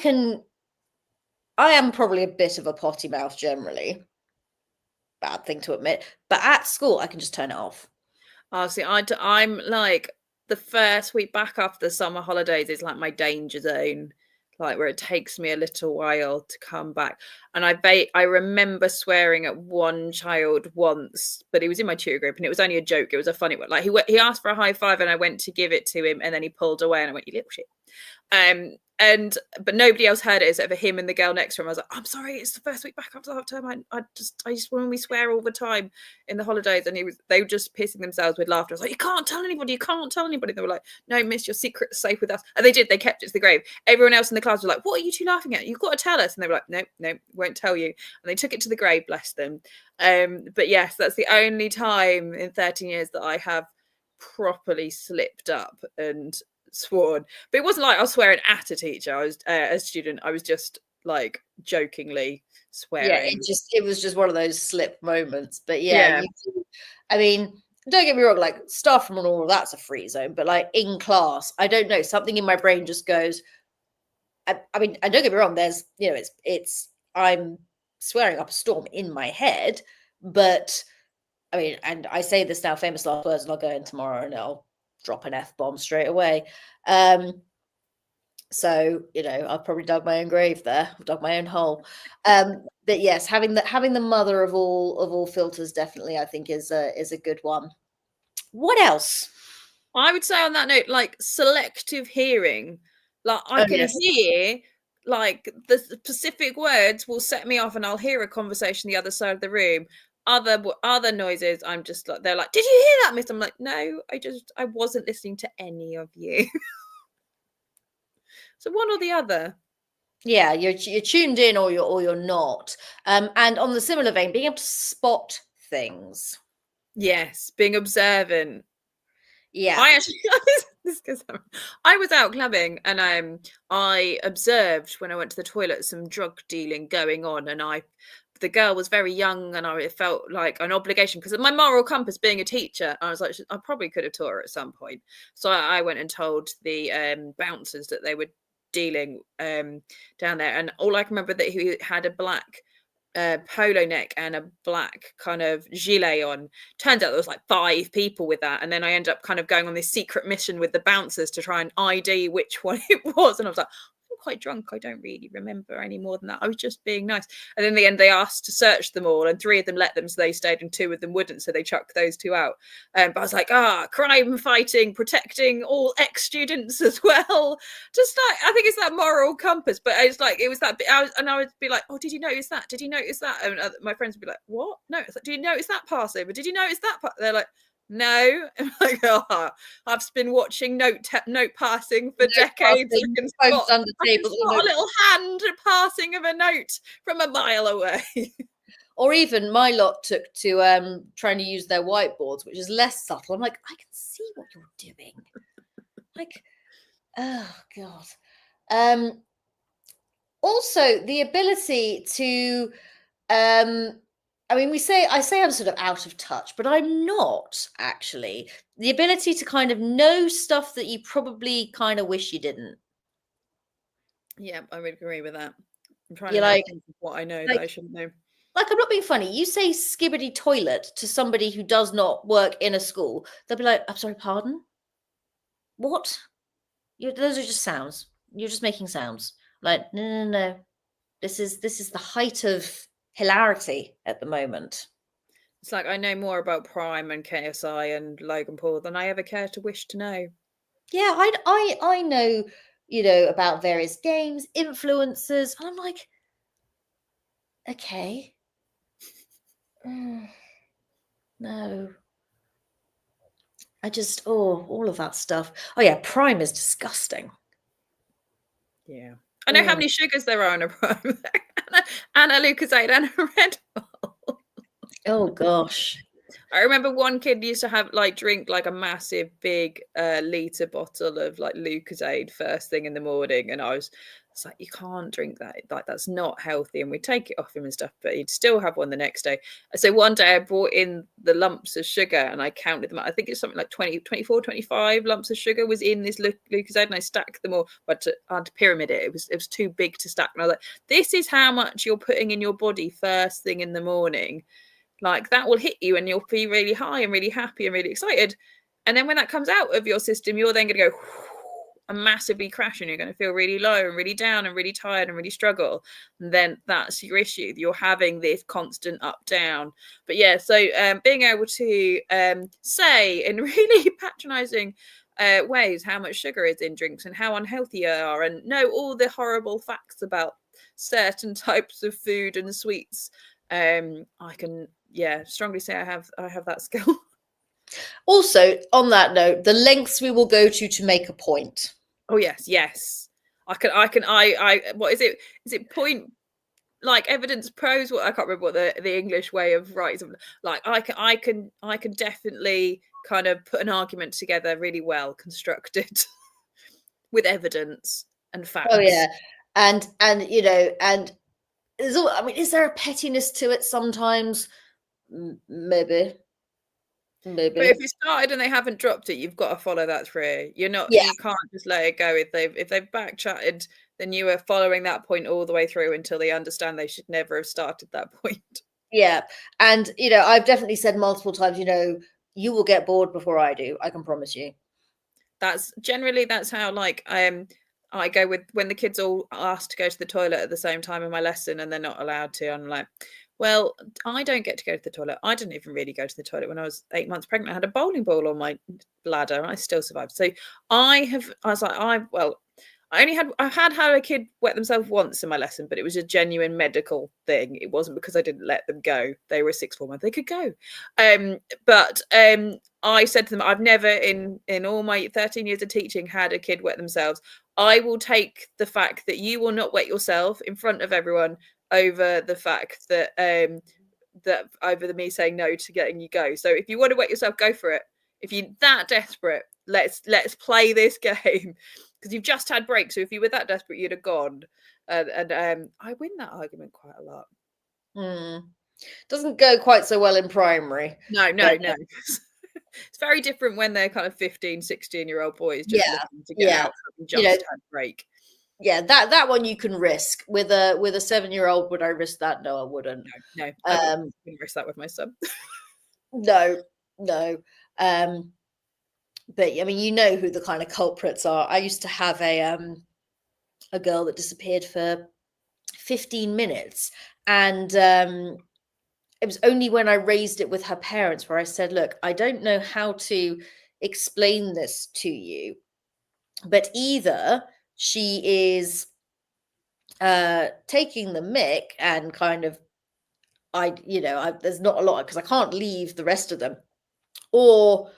am probably a bit of a potty mouth generally. Bad thing to admit, but at school I can just turn it off. See, I'm like the first week back after the summer holidays is like my danger zone, like where it takes me a little while to come back. And I remember swearing at one child once, but he was in my tutor group and it was only a joke. It was a funny one. Like he asked for a high five and I went to give it to him and then he pulled away and I went, you little shit. But nobody else heard it except for him and the girl next to him. I was like, I'm sorry, it's the first week back after half term. I just when we swear all the time in the holidays, and they were just pissing themselves with laughter. I was like, you can't tell anybody. They were like, no, miss, your secret's safe with us. And they did. They kept it to the grave. Everyone else in the class was like, what are you two laughing at? You've got to tell us. And they were like, no, won't tell you. And they took it to the grave, bless them. But yes, that's the only time in 13 years that I have properly slipped up and sworn. But it wasn't like I was swearing at a teacher. I was a student. I was just like jokingly swearing. Yeah, it was just one of those slip moments. But yeah. I mean, don't get me wrong, like staff room and all of that's a free zone, but like in class, I don't know, something in my brain just goes. I mean, and don't get me wrong, there's, you know, it's I'm swearing up a storm in my head, but I mean, and I say this now, famous last words, and I'll go in tomorrow and I'll drop an F-bomb straight away. So, you know, I've probably dug my own grave there. I've dug my own hole. But yes, having the mother of all filters definitely, I think, is a good one. What else? I would say on that note, like selective hearing. Like I can hear like the specific words will set me off, and I'll hear a conversation the other side of the room. Other noises, I'm just like, they're like, did you hear that, miss? I'm like, no, I wasn't listening to any of you. So one or the other. Yeah, you're tuned in or you're not. And on the similar vein, being able to spot things. Yes, being observant. Yeah, I was out clubbing, and I observed when I went to the toilet some drug dealing going on, and the girl was very young, and I felt like an obligation because of my moral compass being a teacher. I was like, I probably could have taught her at some point. So I went and told the bouncers that they were dealing down there, and all I can remember that he had a black polo neck and a black kind of gilet on. Turns out there was like 5 people with that, and then I ended up kind of going on this secret mission with the bouncers to try and ID which one it was, and I was like, I'm quite drunk, I don't really remember any more than that, I was just being nice. And in the end they asked to search them all, and 3 of them let them, so they stayed, and 2 of them wouldn't, so they chucked those 2 out. But I was like, crime fighting, protecting all ex-students as well. Just like, I think it's that moral compass. But it's like, it was that bit, I would be like, oh, did you notice that, and my friends would be like, what? No, it's like, did you notice that Passover, did you notice that they're like, no. I'm like, I've been watching note passing for decades. Phones under tables, a little hand passing of a note from a mile away. Or even my lot took to trying to use their whiteboards, which is less subtle. I'm like, I can see what you're doing. Like, oh God. Also, the ability to I mean, I say I'm sort of out of touch, but I'm not actually. The ability to kind of know stuff that you probably kind of wish you didn't. Yeah, I would agree with that. I'm trying to think of what I know that I shouldn't know. Like, I'm not being funny. You say skibbity toilet to somebody who does not work in a school, they'll be like, I'm sorry, pardon? What? Those are just sounds. You're just making sounds. Like, no. This is the height of hilarity at the moment. It's like I know more about Prime and KSI and Logan Paul than I ever care to wish to know. Yeah, I know, you know, about various games, influencers, and I'm like, okay. No. I just, all of that stuff. Oh yeah, Prime is disgusting. Yeah. I know how many sugars there are in a Prime. And a Lucozade and a Red Bull. Oh gosh. I remember one kid used to drink like a massive big litre bottle of like Lucozade first thing in the morning, and I was like, you can't drink that, like that's not healthy, and we'd take it off him and stuff, but he'd still have one the next day. So one day I brought in the lumps of sugar and I counted them out. I think it's something like 24, 25 lumps of sugar was in this Lucozade, and I stacked them all, but I had to pyramid it. It was too big to stack, and I was like, this is how much you're putting in your body first thing in the morning. Like that will hit you and you'll be really high and really happy and really excited. And then when that comes out of your system, you're then going to go and massively crash, and you're going to feel really low and really down and really tired and really struggle. And then that's your issue. You're having this constant up down. But yeah, so being able to say in really patronizing weighs how much sugar is in drinks and how unhealthy you are, and know all the horrible facts about certain types of food and sweets. I can, strongly say I have that skill. Also, on that note, the lengths we will go to make a point. Oh yes. I what is it? Is it point, like evidence prose? What, I can't remember what the English way of writing something. Like I can definitely kind of put an argument together really well constructed with evidence and facts. Oh yeah. And you know, and there's all, I mean, is there a pettiness to it sometimes? Maybe. But if it started and they haven't dropped it, you've got to follow that through. You can't just let it go. If they've back chatted, then you are following that point all the way through until they understand they should never have started that point. Yeah. And you know, I've definitely said multiple times, you know, you will get bored before I do. I can promise you. That's how, like, I go with when the kids all ask to go to the toilet at the same time in my lesson and they're not allowed to. I'm like, well, I don't get to go to the toilet. I didn't even really go to the toilet when I was 8 months pregnant. I had a bowling ball on my bladder and I still survived. So I've had a kid wet themselves once in my lesson, but it was a genuine medical thing. It wasn't because I didn't let them go. They were a sixth former. They could go. But I said to them, I've never in all my 13 years of teaching had a kid wet themselves. I will take the fact that you will not wet yourself in front of everyone over the fact that me saying no to getting you go. So if you want to wet yourself, go for it. If you're that desperate, let's play this game. Because you've just had break, so if you were that desperate, you'd have gone. And I win that argument quite a lot. Doesn't go quite so well in primary. No. It's very different when they're kind of 15, 16-year-old boys just looking to get out from just had break. Yeah, that one you can risk. With a 7-year-old, would I risk that? No, I wouldn't. No, I wouldn't risk that with my son. No. But I mean, you know who the kind of culprits are. I used to have a girl that disappeared for 15 minutes, and it was only when I raised it with her parents where I said, look, I don't know how to explain this to you, but either she is taking the mick and kind of, there's not a lot because I can't leave the rest of them, or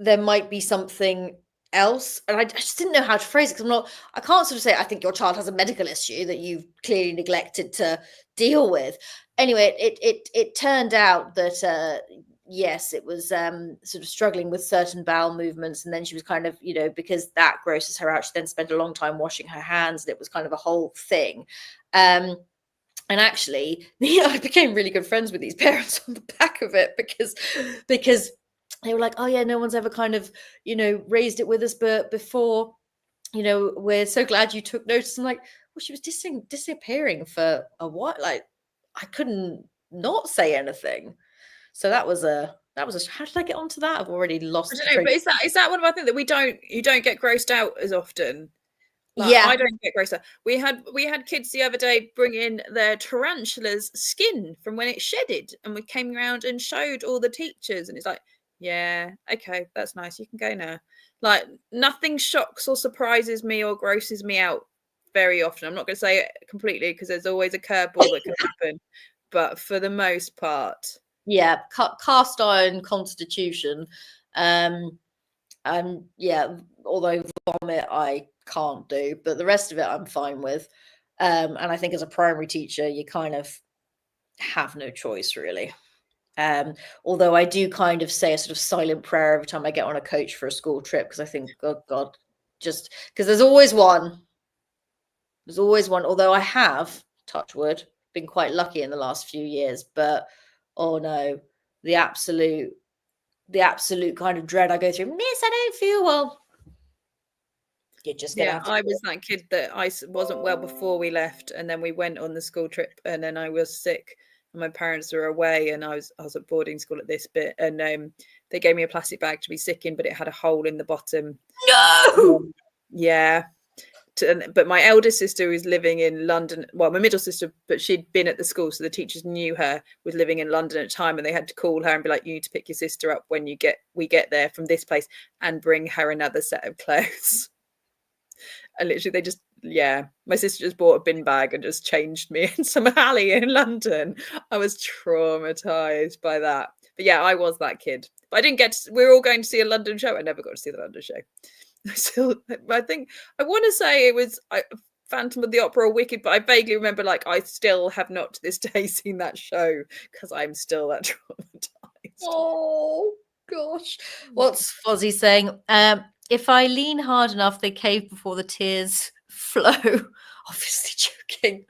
there might be something else. And I just didn't know how to phrase it because I can't sort of say, I think your child has a medical issue that you've clearly neglected to deal with. Anyway, it turned out that, yes, it was sort of struggling with certain bowel movements. And then she was kind of, because that grosses her out, she then spent a long time washing her hands. And it was kind of a whole thing. And actually, I became really good friends with these parents on the back of it because they were like, oh yeah, no one's ever kind of, raised it with us, but before, we're so glad you took notice. I'm like, well, she was disappearing for a while. Like, I couldn't not say anything. So that was how did I get onto that? I've already lost. I don't know, but is that one of our things that you don't get grossed out as often? Like, yeah, I don't get grossed out. We had kids the other day bring in their tarantula's skin from when it shedded, and we came around and showed all the teachers, and it's like, yeah, okay, that's nice. You can go now. Like, nothing shocks or surprises me or grosses me out very often. I'm not going to say it completely because there's always a curveball that can happen, but for the most part, yeah, cast iron constitution. Yeah, although vomit I can't do, but the rest of it I'm fine with. And I think as a primary teacher, you kind of have no choice really. Although I do kind of say a sort of silent prayer every time I get on a coach for a school trip, because I think, oh God, just because there's always one. Although I have, touch wood, been quite lucky in the last few years, but oh no, the absolute kind of dread I go through. Miss, I don't feel well. You're just gonna have to I was that kid that I wasn't well before we left, and then we went on the school trip, and then I was sick. And my parents were away, and I was at boarding school at this bit, and they gave me a plastic bag to be sick in, but it had a hole in the bottom. No. Yeah, but my eldest sister was living in London. Well, my middle sister, but she'd been at the school, so the teachers knew her, was living in London at the time, and they had to call her and be like, "You need to pick your sister up when we get there from this place, and bring her another set of clothes." And literally, they just, my sister just bought a bin bag and just changed me in some alley in London. I was traumatized by that. But yeah, I was that kid. But I didn't get to, we were all going to see a London show. I never got to see the London show. I think, I want to say it was Phantom of the Opera or Wicked, but I vaguely remember, like, I still have not to this day seen that show because I'm still that traumatized. Oh, gosh. What's Fozzie saying? If I lean hard enough, they cave before the tears flow. Obviously joking.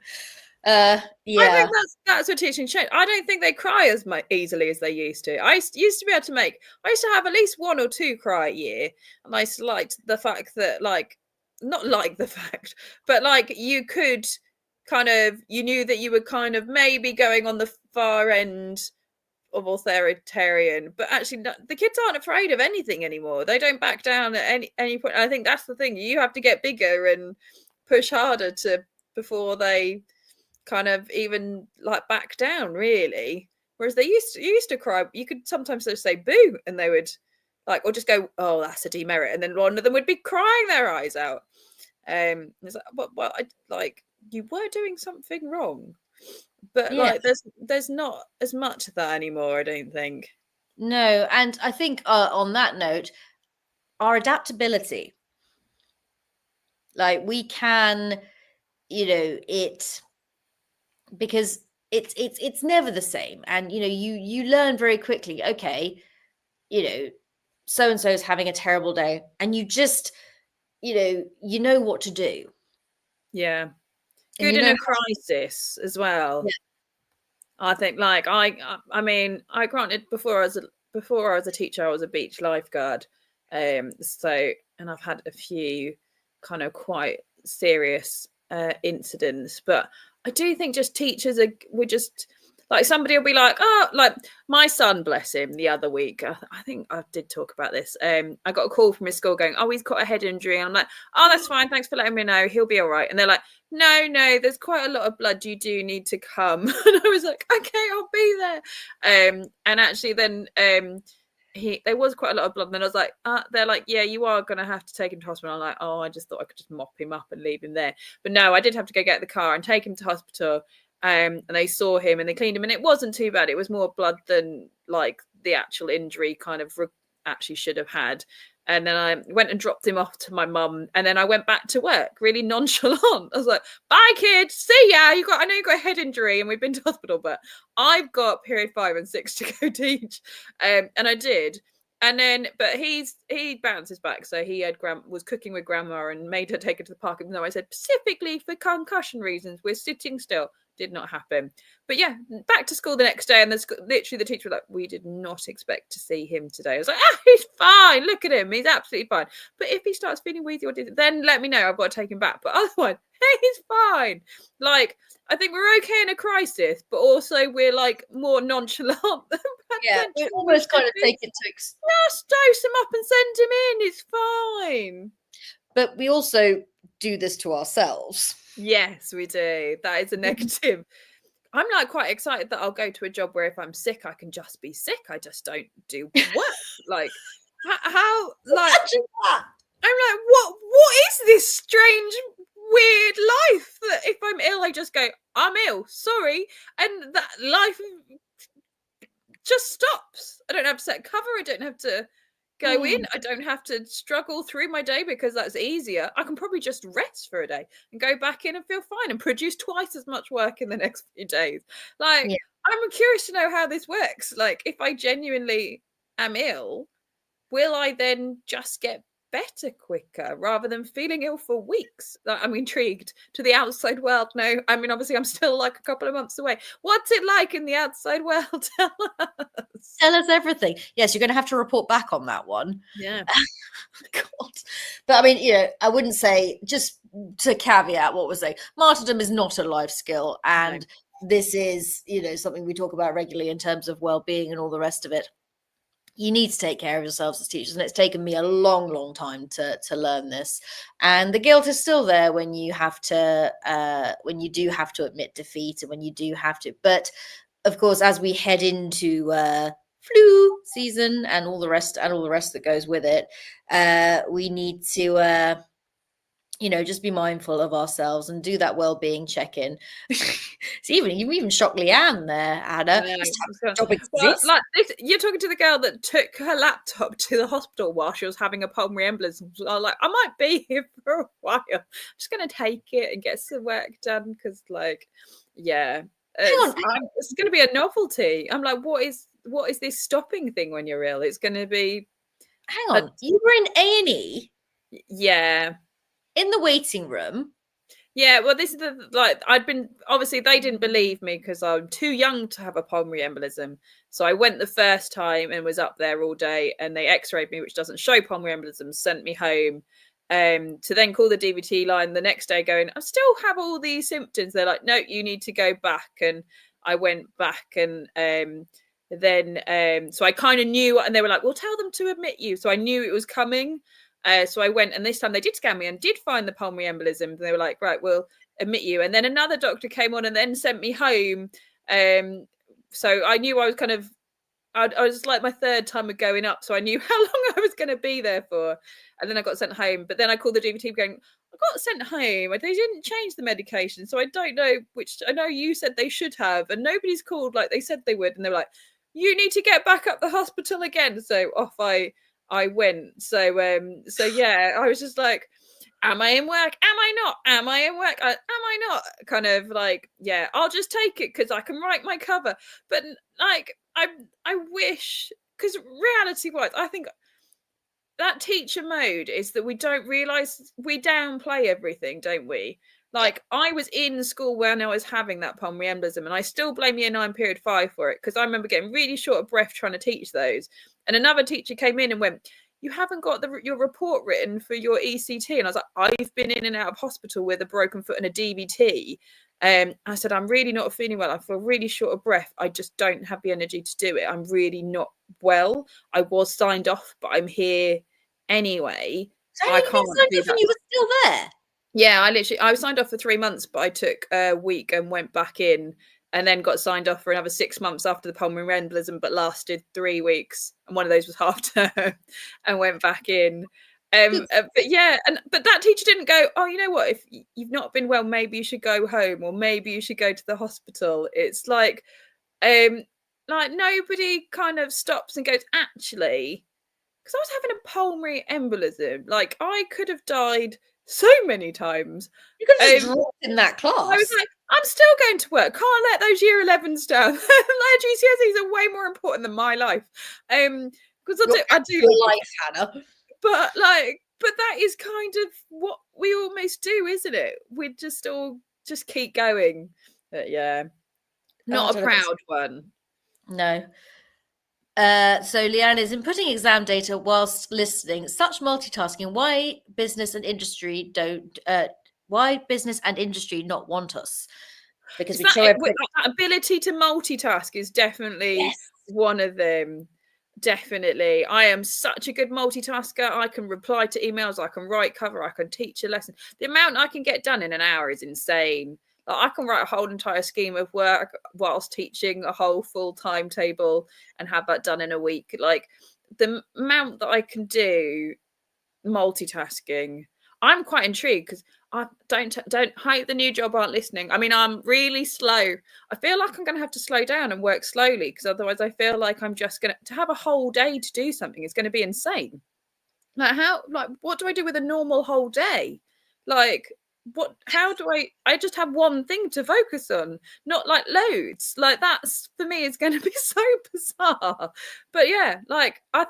Yeah. I think that's what teaching changed. I don't think they cry as easily as they used to. I used to be able to I used to have at least 1 or 2 cry a year. And I used to like the fact that, like, not like the fact, but like you could kind of, you knew that you were kind of maybe going on the far end of authoritarian, but actually the kids aren't afraid of anything anymore. They don't back down at any point. I think that's the thing. You have to get bigger and push harder before they kind of even like back down, really. Whereas they used to cry. You could sometimes just say boo and they would like, or just go, oh, that's a demerit, and then one of them would be crying their eyes out. It's like, well, I like, you were doing something wrong. But like, there's not as much of that anymore, I don't think. No, and I think on that note, our adaptability, like we can, because it's never the same, and you learn very quickly. Okay, so and so is having a terrible day, and you just, you know what to do. Yeah, good in a crisis as well. Yeah. I think, like, I mean, I granted before I was a teacher, I was a beach lifeguard. So, and I've had a few kind of quite serious incidents, but I do think just teachers we're just like, somebody will be like, oh, like my son, bless him, the other week, I think I did talk about this. I got a call from his school going, oh, he's got a head injury. And I'm like, oh, that's fine. Thanks for letting me know. He'll be all right. And they're like, no, there's quite a lot of blood. You do need to come. And I was like, okay, I'll be there. And actually then there was quite a lot of blood. And then I was like, they're like, yeah, you are going to have to take him to hospital. I'm like, oh, I just thought I could just mop him up and leave him there. But no, I did have to go get the car and take him to hospital. And they saw him and they cleaned him, and it wasn't too bad. It was more blood than like the actual injury kind of actually should have had. And then I went and dropped him off to my mum, and then I went back to work really nonchalant. I was like, bye kids, see ya. I know you got a head injury and we've been to hospital, but I've got period 5 and 6 to go teach. And I did. And then, but he bounces back. So he was cooking with grandma and made her take her to the park. And I said, specifically for concussion reasons, we're sitting still. Did not happen. But yeah, back to school the next day, and literally the teacher was like, we did not expect to see him today. I was like, he's fine. Look at him. He's absolutely fine. But if he starts feeling wheezy or dizzy, then let me know. I've got to take him back. But otherwise, he's fine. Like, I think we're okay in a crisis, but also we're like more nonchalant. Yeah, we almost kind of take it to just dose him up and send him in. It's fine. But we also do this to ourselves. Yes, we do. That is a negative. I'm like quite excited that I'll go to a job where if I'm sick, I can just be sick. I just don't do work. Like, how? Like, I'm like, what is this strange, weird life that if I'm ill, I just go, I'm ill, sorry, and that life just stops. I don't have to set cover. I don't have to go in. I don't have to struggle through my day because that's easier. I can probably just rest for a day and go back in and feel fine and produce twice as much work in the next few days. Like, I'm curious to know how this works. Like, if I genuinely am ill, will I then just get better quicker rather than feeling ill for weeks? I'm intrigued. To the outside world, no. I mean, obviously I'm still like a couple of months away. What's it like in the outside world? Tell us everything. Yes, you're going to have to report back on that one. Yeah. God. But I mean, I wouldn't say, just to caveat what we're saying, martyrdom is not a life skill, and this is something we talk about regularly in terms of well-being and all the rest of it. you need to take care of yourselves as teachers, and it's taken me a long time to learn this. And the guilt is still there when you have to when you do have to admit defeat, and when you do have to. But of course, as we head into flu season and all the rest that goes with it, we need to just be mindful of ourselves and do that well-being check-in. So you even shocked Leanne there, Anna. Well, like this, you're talking to the girl that took her laptop to the hospital while she was having a pulmonary embolism. I was like, I might be here for a while. I'm just going to take it and get some work done because, like, yeah, it's going to be a novelty. I'm like, what is this stopping thing when you're ill? It's going to be. Hang on, you were in A&E? Yeah. In the waiting room? Yeah, well, this is I'd been, obviously they didn't believe me because I'm too young to have a pulmonary embolism. So I went the first time and was up there all day, and they x-rayed me, which doesn't show pulmonary embolism, sent me home to then call the DVT line the next day going, I still have all these symptoms. They're like, no, you need to go back. And I went back, and then so I kind of knew, and they were like, well, tell them to admit you. So I knew it was coming. So I went, and this time they did scan me and did find the pulmonary embolism. And they were like, right, we'll admit you. And then another doctor came on and then sent me home. So I knew I was kind of, I was like my third time of going up. So I knew how long I was going to be there for. And then I got sent home. But then I called the DVT going, I got sent home. They didn't change the medication. So I don't know which, I know you said they should have. And nobody's called like they said they would. And they were like, you need to get back up the hospital again. So off I went. So yeah, I was just like, am I in work? Am I not? Am I in work? Am I not? Kind of like, yeah, I'll just take it because I can write my cover. But like, I wish, because reality wise, I think that teacher mode is that we don't realize we downplay everything, don't we? Like, I was in school when I was having that pulmonary embolism, and I still blame year 9 period 5 for it, because I remember getting really short of breath trying to teach those. And another teacher came in and went, you haven't got your report written for your ECT. And I was like, I've been in and out of hospital with a broken foot and a DVT. I said, I'm really not feeling well. I feel really short of breath. I just don't have the energy to do it. I'm really not well. I was signed off, but I'm here anyway. So I can't do that. And you were still there? Yeah, I was signed off for 3 months, but I took a week and went back in, and then got signed off for another 6 months after the pulmonary embolism, but lasted 3 weeks. And one of those was half term, and went back in. But yeah, but that teacher didn't go, oh, you know what? If you've not been well, maybe you should go home, or maybe you should go to the hospital. It's like nobody kind of stops and goes, actually, because I was having a pulmonary embolism, like I could have died so many times. You could have dropped in that class. I was like, I'm still going to work. Can't let those year 11s down. Like, GCSEs are way more important than my life. Because I do your life, Hannah. But that is kind of what we almost do, isn't it? We just all just keep going. But yeah, not a proud one. No. So Leanne is inputting exam data whilst listening. Such multitasking. Why business and industry not want us? Because we show that ability to multitask is definitely one of them. Definitely. I am such a good multitasker. I can reply to emails, I can write cover, I can teach a lesson. The amount I can get done in an hour is insane. I can write a whole entire scheme of work whilst teaching a whole full timetable and have that done in a week. Like, the amount that I can do multitasking, I'm quite intrigued, because I don't hope the new job aren't listening. I mean, I'm really slow. I feel like I'm going to have to slow down and work slowly, because otherwise I feel like I'm just going to have a whole day to do something. It's going to be insane. What do I do with a normal whole day? How do I just have one thing to focus on, not like loads. Like, that's for me is going to be so bizarre. But yeah, like I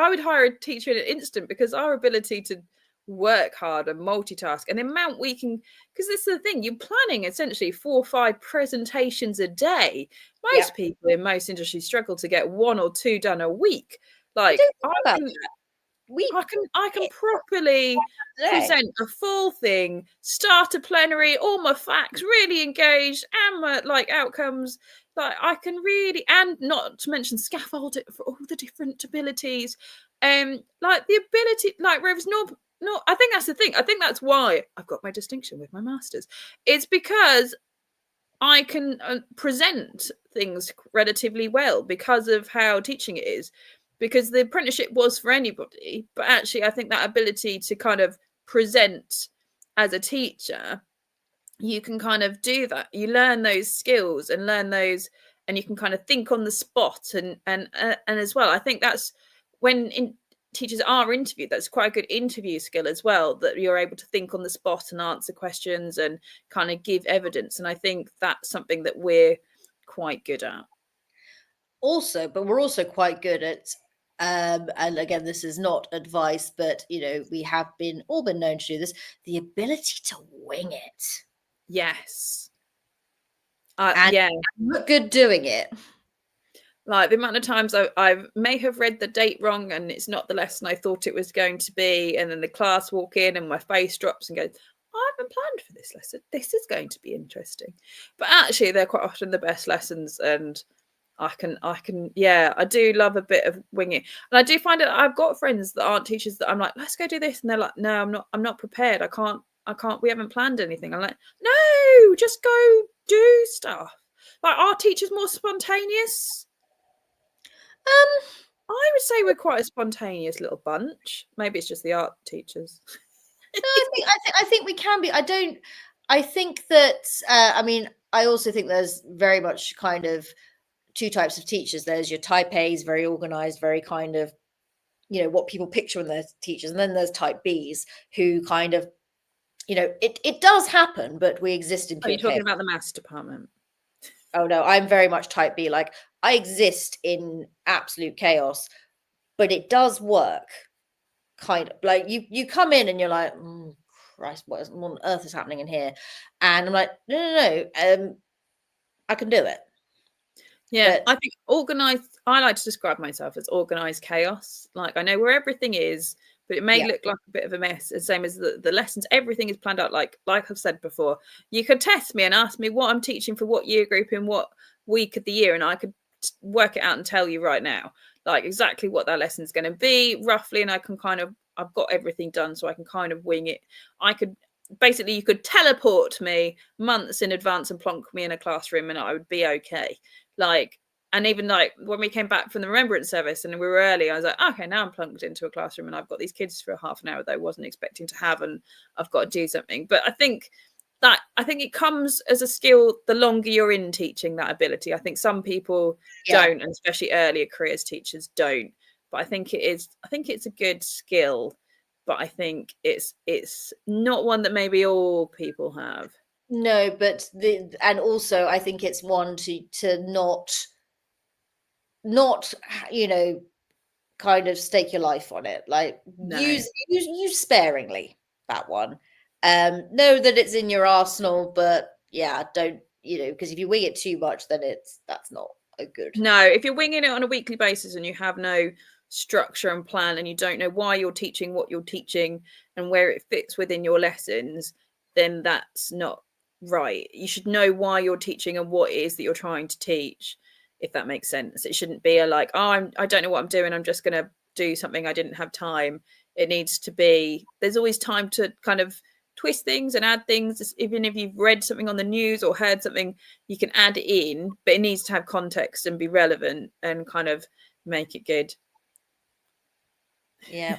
would hire a teacher in an instant, because our ability to work hard and multitask, and the amount we can, because this is the thing, you're planning essentially 4 or 5 presentations a day. Most people in most industries struggle to get 1 or 2 done a week. Like, I can properly present a full thing, start a plenary, all my facts, really engaged, and my outcomes. like I can really, and not to mention scaffold it for all the different abilities, like the ability, like whereas not, I think that's the thing. I think that's why I've got my distinction with my masters. It's because I can present things relatively well because of how teaching it is. Because the apprenticeship was for anybody, but actually, I think that ability to kind of present as a teacher, you can kind of do that. You learn those skills and learn those, and you can kind of think on the spot. And as well, I think that's when teachers are interviewed, that's quite a good interview skill as well, that you're able to think on the spot and answer questions and kind of give evidence. And I think that's something that we're quite good at. Also, but we're also quite good at, and again, this is not advice, but we have all been known to do this, the ability to wing it. Yes. And look good doing it. Like the amount of times I may have read the date wrong and it's not the lesson I thought it was going to be, and then the class walk in and my face drops and goes, I haven't planned for this lesson. This is going to be interesting. But actually, they're quite often the best lessons, and I can, yeah, I do love a bit of winging. And I do find that I've got friends that aren't teachers that I'm like, let's go do this. And they're like, no, I'm not prepared. I can't, we haven't planned anything. I'm like, no, just go do stuff. Like, are teachers more spontaneous? I would say we're quite a spontaneous little bunch. Maybe it's just the art teachers. No, I think we can be. I think that, I also think there's very much kind of two types of teachers. There's your type A's, very organized, very kind of, what people picture when they're teachers. And then there's type B's who kind of, it does happen, but we exist in pure Are you talking chaos. about the maths department? Oh no, I'm very much type B. Like, I exist in absolute chaos, but it does work. Kind of like you come in and you're like, Christ, what on earth is happening in here? And I'm like, no, I can do it. Yeah, but I think organized, I like to describe myself as organized chaos. Like, I know where everything is, but it may look like a bit of a mess. The same as the lessons, everything is planned out. Like I've said before, you could test me and ask me what I'm teaching for what year group in what week of the year, and I could work it out and tell you right now, like exactly what that lesson is going to be roughly. And I can I've got everything done, so I can kind of wing it. You could teleport me months in advance and plonk me in a classroom and I would be okay. Like, and even like when we came back from the remembrance service and we were early, I was like, okay, now I'm plunked into a classroom and I've got these kids for half an hour that I wasn't expecting to have, and I've got to do something. But I think it comes as a skill the longer you're in teaching, that ability. I think some people don't, and especially earlier careers teachers don't. But I think it's a good skill, but I think it's not one that maybe all people have. No, but and also I think it's one to not kind of stake your life on it. Like, use sparingly, that one. Know that it's in your arsenal, but don't, because if you wing it too much, then that's not a good. No, if you're winging it on a weekly basis and you have no structure and plan, and you don't know why you're teaching what you're teaching and where it fits within your lessons, then that's not right. You should know why you're teaching and what it is that you're trying to teach, if that makes sense. It shouldn't be I don't know what I'm doing, I'm just going to do something, I didn't have time. It needs to be, there's always time to kind of twist things and add things. Even if you've read something on the news or heard something, you can add it in, but it needs to have context and be relevant and kind of make it good. Yeah.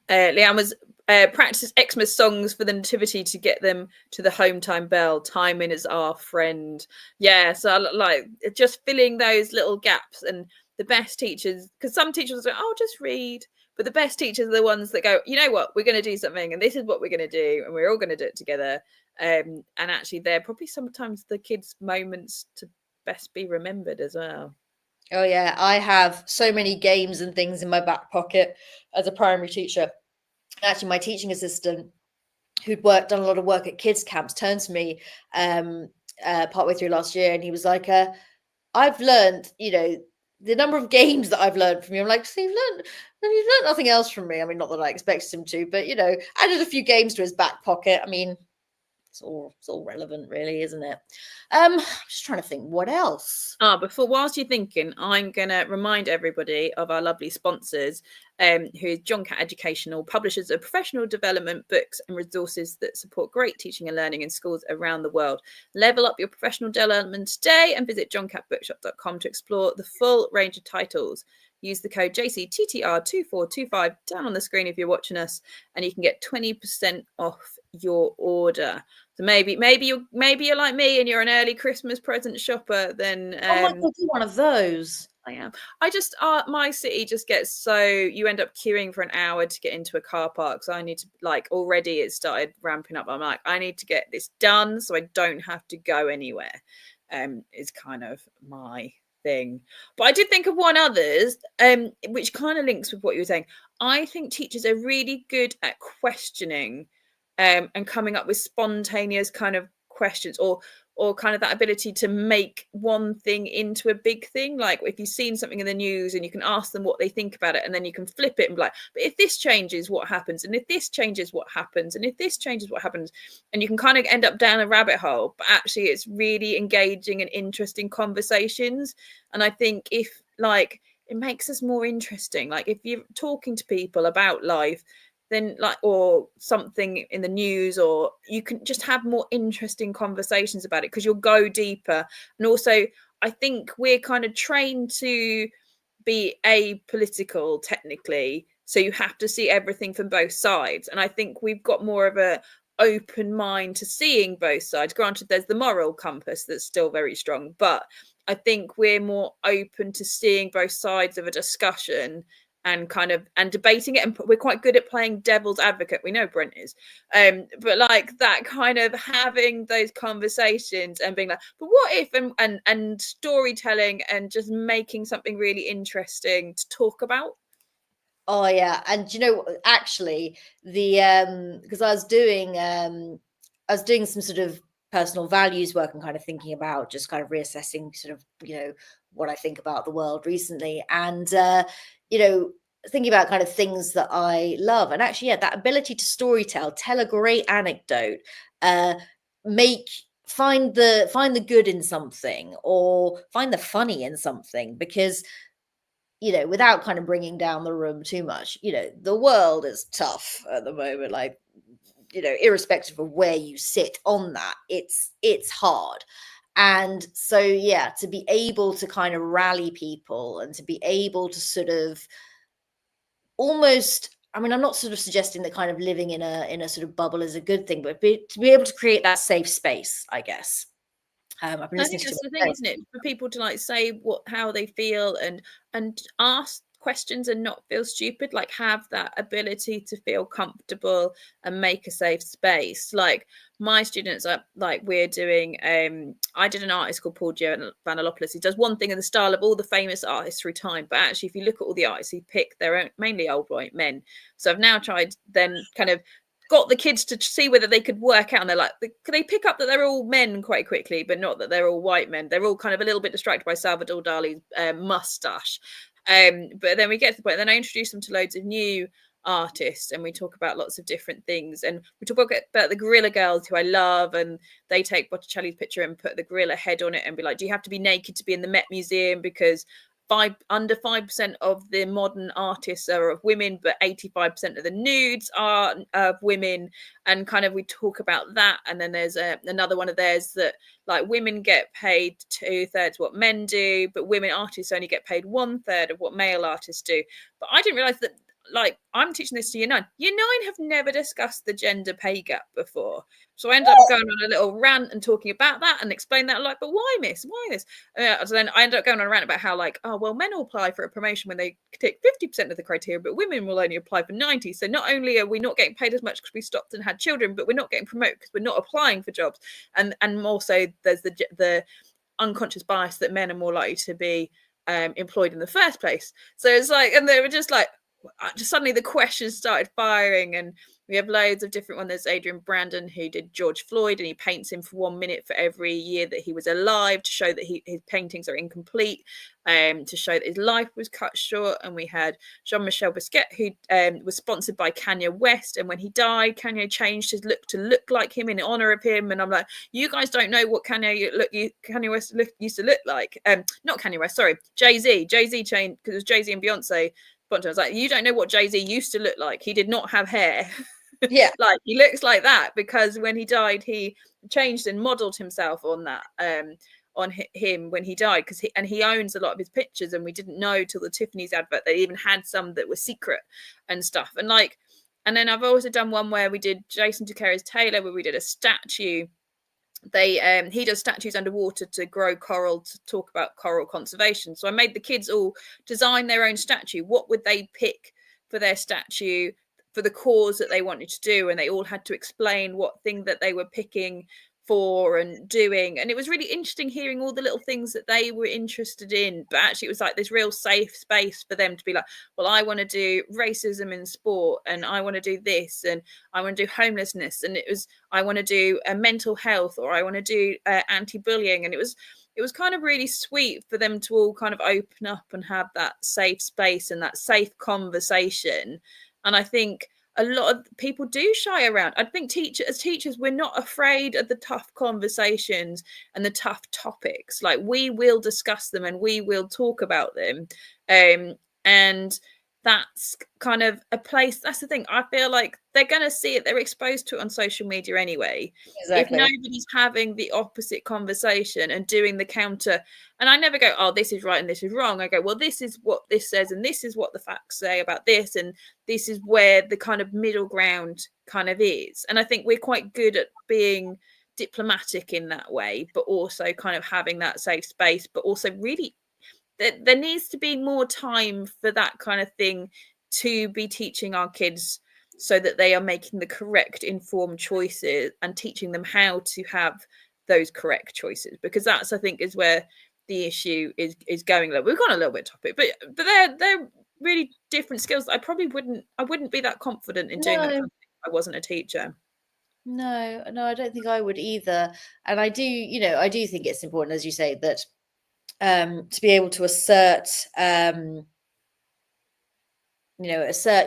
Leanne was practice Xmas songs for the nativity to get them to the home time bell. Timing is our friend. Yeah, so I like just filling those little gaps. And the best teachers, because some teachers go, oh, just read. But the best teachers are the ones that go, you know what, we're going to do something, and this is what we're going to do, and we're all going to do it together. And actually, they're probably sometimes the kids' moments to best be remembered as well. Oh yeah, I have so many games and things in my back pocket as a primary teacher. Actually, my teaching assistant, who'd done a lot of work at kids camps, turned to me partway through last year, and he was like, "I've learned, the number of games that I've learned from you." I'm like, "So you've learned nothing else from me." I mean, not that I expected him to, but added a few games to his back pocket. I mean, it's all relevant, really, isn't it? I'm just trying to think what else. Whilst you're thinking, I'm gonna remind everybody of our lovely sponsors, who is John Cat Educational, publishers of professional development books and resources that support great teaching and learning in schools around the world. Level up your professional development today and visit johncatbookshop.com to explore the full range of titles. Use the code JCTTR2425 down on the screen if you're watching us, and you can get 20% off your order. So maybe you're like me and you're an early Christmas present shopper. Then Oh my God, do one of those. I am. I just my city just gets so you end up queuing for an hour to get into a car park. So I need to already it started ramping up. I'm like, I need to get this done so I don't have to go anywhere. Is kind of my thing. But I did think of one others, which kind of links with what you were saying. I think teachers are really good at questioning, and coming up with spontaneous kind of questions, or kind of that ability to make one thing into a big thing. Like if you've seen something in the news and you can ask them what they think about it, and then you can flip it and be like, but if this changes, what happens? And if this changes, what happens? And if this changes, what happens? And you can kind of end up down a rabbit hole, but actually it's really engaging and interesting conversations. And I think if it makes us more interesting. Like if you're talking to people about life, then or something in the news, or you can just have more interesting conversations about it because you'll go deeper. And also I think we're kind of trained to be apolitical technically, so you have to see everything from both sides, and I think we've got more of a open mind to seeing both sides. Granted, there's the moral compass that's still very strong, but I think we're more open to seeing both sides of a discussion and debating it, and we're quite good at playing devil's advocate. We know Brent is, but that kind of having those conversations and being like, but what if, and storytelling and just making something really interesting to talk about. Oh yeah, and actually, the because I was doing some sort of personal values work and kind of thinking about just kind of reassessing sort of what I think about the world recently, and thinking about kind of things that I love, and actually, yeah, that ability to storytell, tell a great anecdote, find the good in something, or find the funny in something, because without kind of bringing down the room too much, the world is tough at the moment, irrespective of where you sit on that, it's hard. And so, yeah, to be able to kind of rally people and to be able to sort of almost, I mean, I'm not sort of suggesting that kind of living in a sort of bubble is a good thing, but to be able to create that safe space, I guess. I've been I think that's the thing, isn't it? For people to say how they feel and ask questions and not feel stupid, have that ability to feel comfortable and make a safe space. My students are we're doing I did an artist called Paul Giovanilopoulos. He does one thing in the style of all the famous artists through time, but actually if you look at all the artists he picked, they're mainly old white men. So I've now tried then kind of got the kids to see whether they could work out, and they're they pick up that they're all men quite quickly, but not that they're all white men. They're all kind of a little bit distracted by Salvador Dali's mustache. But then we get to the point, then I introduce them to loads of new artists, and we talk about lots of different things, and we talk about the Gorilla Girls, who I love, and they take Botticelli's picture and put the gorilla head on it and be like, do you have to be naked to be in the Met Museum? Because under 5% of the modern artists are of women, but 85% of the nudes are of women. And kind of we talk about that. And then there's another one of theirs that women get paid 2/3 what men do, but women artists only get paid 1/3 of what male artists do. But I didn't realize that I'm teaching this to Year 9. Year 9 have never discussed the gender pay gap before. So I end up going on a little rant and talking about that and explain that, but why, miss? Why this? So then I end up going on a rant about how, men will apply for a promotion when they take 50% of the criteria, but women will only apply for 90. So not only are we not getting paid as much because we stopped and had children, but we're not getting promoted because we're not applying for jobs. And also there's the unconscious bias that men are more likely to be employed in the first place. So it's and they were just just suddenly the questions started firing, and we have loads of different ones. There's Adrian Brandon, who did George Floyd, and he paints him for 1 minute for every year that he was alive, to show that his paintings are incomplete, to show that his life was cut short. And we had Jean-Michel Basquiat, who was sponsored by Kanye West, and when he died, Kanye changed his look to look like him in honor of him. And I'm like, you guys don't know what Kanye West used to look like. Not Kanye West, sorry, Jay-Z. Jay-Z changed, because it was Jay-Z and Beyonce. I was like, you don't know what Jay-Z used to look like. He did not have hair. Yeah. Like, he looks like that because when he died, he changed and modeled himself on that, on him when he died, because he owns a lot of his pictures, and we didn't know till the Tiffany's advert they even had some that were secret and stuff. And like, and then I've also done one where we did Jason Decary's Taylor, where we did a statue. He does statues underwater to grow coral, to talk about coral conservation. So I made the kids all design their own statue. What would they pick for their statue, for the cause that they wanted to do? And they all had to explain what thing that they were picking for and doing. And it was really interesting hearing all the little things that they were interested in. But actually, it was like this real safe space for them to be like, well, I want to do racism in sport, and I want to do this, and I want to do homelessness, and it was, I want to do mental health, or I want to do anti-bullying. And it was kind of really sweet for them to all kind of open up and have that safe space and that safe conversation. And I think a lot of people do shy around. I think as teachers, we're not afraid of the tough conversations and the tough topics. Like, we will discuss them and we will talk about them. And that's kind of a place, that's the thing. I feel like they're going to see it. They're exposed to it on social media anyway. Exactly. If nobody's having the opposite conversation and doing the counter, and I never go, oh, this is right and this is wrong. I go, well, this is what this says, and this is what the facts say about this, and this is where the kind of middle ground kind of is. And I think we're quite good at being diplomatic in that way, but also kind of having that safe space, but also really there needs to be more time for that kind of thing, to be teaching our kids so that they are making the correct informed choices, and teaching them how to have those correct choices, because that's, I think, is where the issue is going. We've gone a little bit topic, but they're really different skills. I wouldn't be that confident in doing that if I wasn't a teacher. No, I don't think I would either. And I do think it's important, as you say, that to be able to assert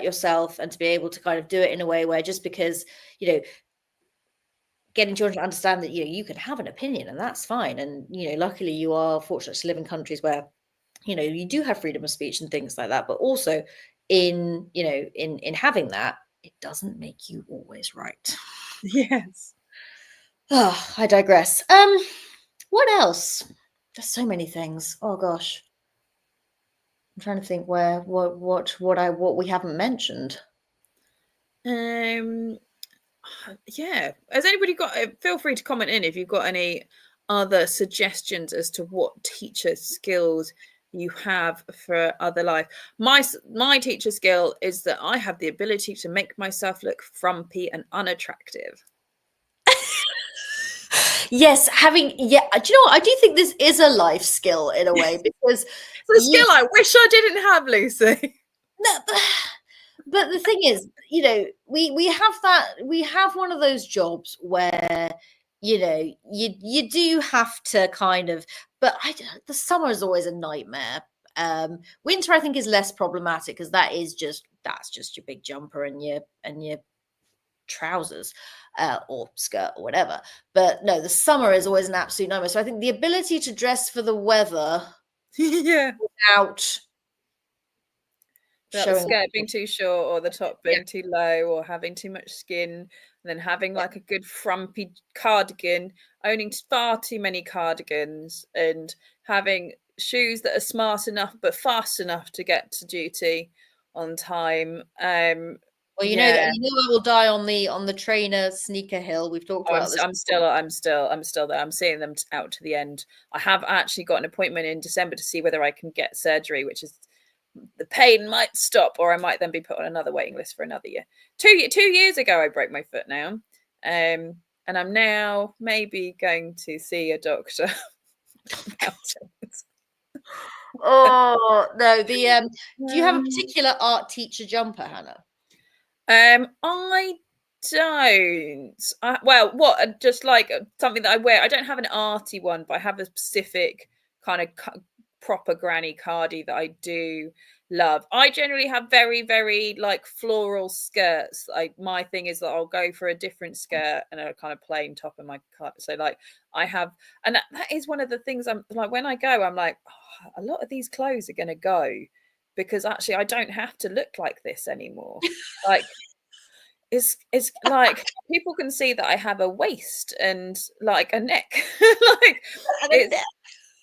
yourself, and to be able to kind of do it in a way where, just because, getting children to understand that, you can have an opinion, and that's fine. And, luckily you are fortunate to live in countries where, you do have freedom of speech and things like that. But also in having that, it doesn't make you always right. Yes. Oh, I digress. What else? There's so many things. Oh gosh. I'm trying to think what we haven't mentioned. Yeah. Has anybody got? Feel free to comment in if you've got any other suggestions as to what teacher skills you have for other life. My teacher skill is that I have the ability to make myself look frumpy and unattractive. Yes, do you know what? I do think this is a life skill in a way, because it's a skill I wish I didn't have, Lucy. No, but the thing is, we have one of those jobs where, you do have to kind of, but the summer is always a nightmare. Winter, I think, is less problematic, because that's just your big jumper and your trousers or skirt or whatever. But no, the summer is always an absolute nightmare. So I think the ability to dress for the weather, yeah, without the skirt being too short, or the top being too low, or having too much skin, and then having like a good frumpy cardigan, owning far too many cardigans, and having shoes that are smart enough but fast enough to get to duty on time. Well, you know I will die on the trainer sneaker hill. We've talked about this. I'm still there. I'm seeing them out to the end. I have actually got an appointment in December to see whether I can get surgery, which is, the pain might stop, or I might then be put on another waiting list for another year. 2 years ago, I broke my foot now, and I'm now maybe going to see a doctor about it. Oh no, the do you have a Um, particular art teacher jumper, Hannah? I don't. Well, what? Just like something that I wear. I don't have an arty one, but I have a specific kind of proper granny cardi that I do love. I generally have very, very like floral skirts. Like my thing is that I'll go for a different skirt and a kind of plain top in my cut. So like I have, and that is one of the things I'm like when I go, I'm like, oh, a lot of these clothes are going to go because actually I don't have to look like this anymore. Like it's like people can see that I have a waist and like a neck. Like it's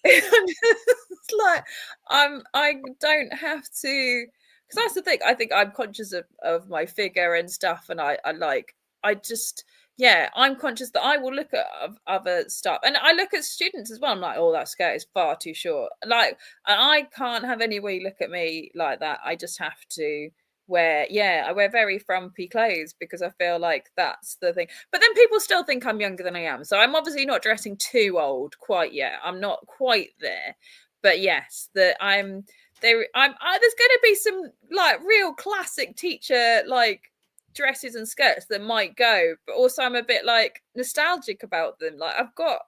it's like I don't have to because that's the thing. I think I'm conscious of my figure and stuff, and I like I just yeah, I'm conscious that I will look at other stuff, and I look at students as well. I'm like, oh, that skirt is far too short. Like, and I can't have anybody look at me like that. I just have to I wear very frumpy clothes because I feel like that's the thing. But then people still think I'm younger than I am. So I'm obviously not dressing too old quite yet. I'm not quite there. But yes, that I'm there there's going to be some like real classic teacher like dresses and skirts that might go, but also I'm a bit like nostalgic about them. Like I've got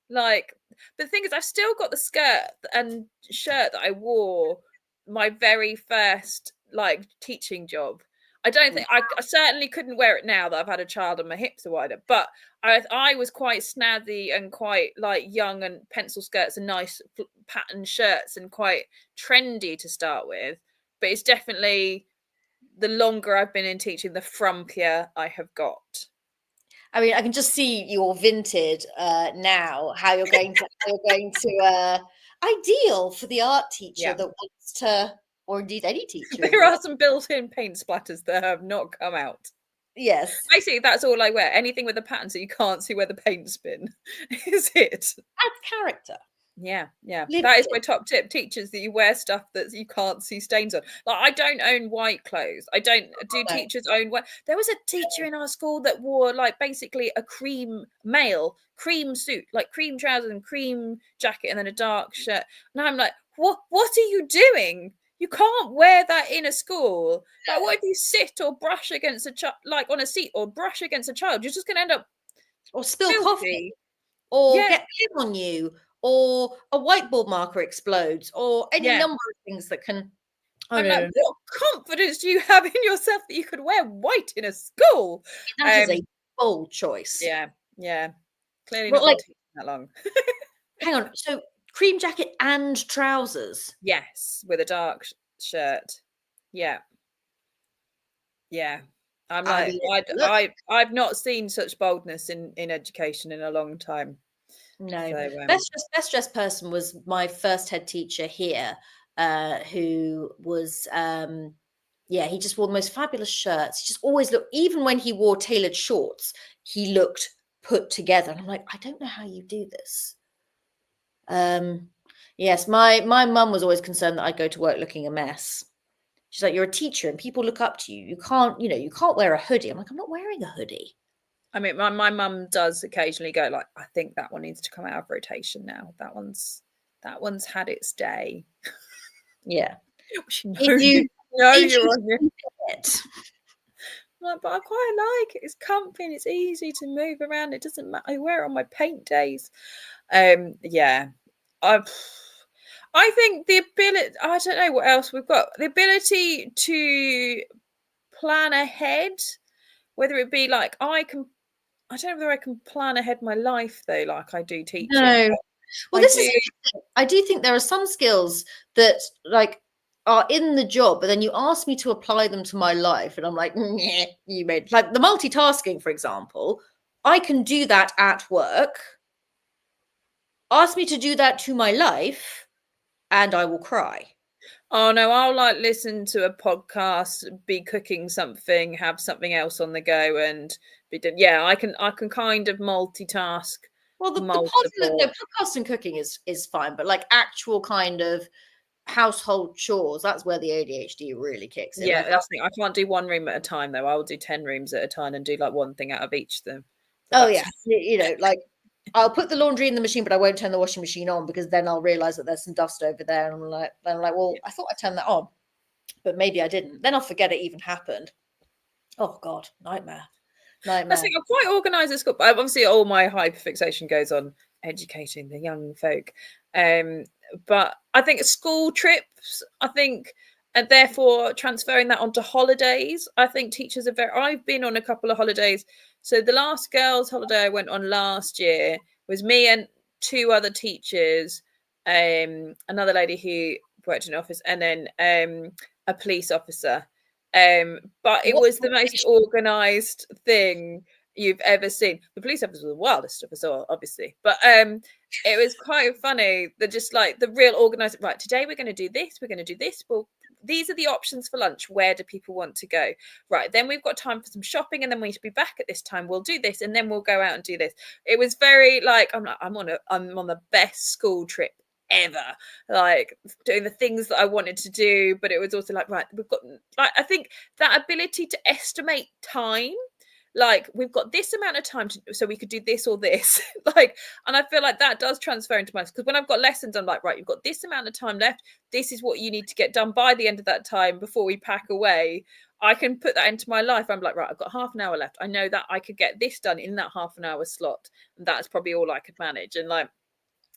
like but the thing is I've still got the skirt and shirt that I wore my very first like teaching job. I don't think I certainly couldn't wear it now that I've had a child and my hips are wider, but I was quite snazzy and quite like young and pencil skirts and nice patterned shirts and quite trendy to start with. But it's definitely the longer I've been in teaching, the frumpier I have got. I mean, I can just see your vintage now. How you're going to ideal for the art teacher Yeah. that wants to, or indeed any teacher. There are some built-in paint splatters that have not come out. Yes, Basically, that's all I wear. Anything with a pattern so you can't see where the paint's been is it. adds character. Yeah. Lives That is it. my top tip. Teachers that you wear stuff that you can't see stains on. Like I don't own white clothes. I don't do No. teachers own white. There was a teacher in our school that wore like basically a cream suit, like cream trousers and cream jacket and then a dark shirt. And I'm like, what are you doing? You can't wear that in a school. Like what if you sit or brush against a child like on a seat or brush against a child? You're just gonna end up Or spill filthy. coffee, or Yeah. get paint on you, or a whiteboard marker explodes, or any number of things that can. I'm like, what confidence do you have in yourself that you could wear white in a school? That is a bold choice. Yeah. Clearly But not like, been teaching that long. hang on. So cream jacket and trousers. Yes, with a dark shirt. Yeah. I'm I like, mean, I've not seen such boldness in education in a long time. no, So, best dressed person was my first head teacher here, who was he just wore the most fabulous shirts. He just always looked, even when he wore tailored shorts, he looked put together. And I'm like, I don't know how you do this. Yes, my mum was always concerned that I'd go to work looking a mess. She's like, you're a teacher and people look up to you. You can't wear a hoodie. I'm like, I'm not wearing a hoodie. I mean, my mum does occasionally go like, I think that one needs to come out of rotation now. That one's had its day. Yeah. If you know you're on your it. Like, but I quite like it. It's comfy and it's easy to move around. It doesn't matter. I wear it on my paint days. Yeah. I think the ability, I don't know what else we've got. The ability to plan ahead, whether it be like I don't know whether I can plan ahead my life though, like I do teaching. No. Well, this is interesting. I do think there are some skills that like are in the job, but then you ask me to apply them to my life, and I'm like, you made like the multitasking, for example. I can do that at work. Ask me to do that to my life, and I will cry. Oh no, I'll like listen to a podcast, be cooking something, have something else on the go, and be done. Yeah, I can kind of multitask. Well, the podcast and cooking is fine, but like actual kind of household chores, that's where the ADHD really kicks in. Yeah, like, that's the thing. I can't do one room at a time though. I will do 10 rooms at a time and do like one thing out of each of them. Oh yeah, like I'll put the laundry in the machine, but I won't turn the washing machine on because then I'll realize that there's some dust over there. And I'm like, well, I thought I turned that on, but maybe I didn't. Then I'll forget it even happened. Oh God, nightmare. I think I'm quite organised at school. But obviously, all my hyperfixation goes on educating the young folk. But I think school trips, and therefore transferring that onto holidays. I think teachers are very. I've been on a couple of holidays. So the last girls' holiday I went on last year was me and two other teachers, another lady who worked in an office, and then a police officer. But it was the most organised thing you've ever seen. The police officer was the wildest stuff I saw, obviously, but it was quite funny. That just like the real organised. Right, today we're going to do this. We're going to do this. Well, these are the options for lunch. Where do people want to go? Right, then we've got time for some shopping, and then we need to be back at this time. We'll do this, and then we'll go out and do this. It was very like I'm on the best school trip ever, like doing the things that I wanted to do, but it was also like, right, we've got like, I think that ability to estimate time, like we've got this amount of time so we could do this or this like, and I feel like that does transfer into my, because when I've got lessons I'm like, right, you've got this amount of time left, this is what you need to get done by the end of that time before we pack away. I can put that into my life. I'm like, right, I've got half an hour left. I know that I could get this done in that half an hour slot, and that's probably all I could manage. And like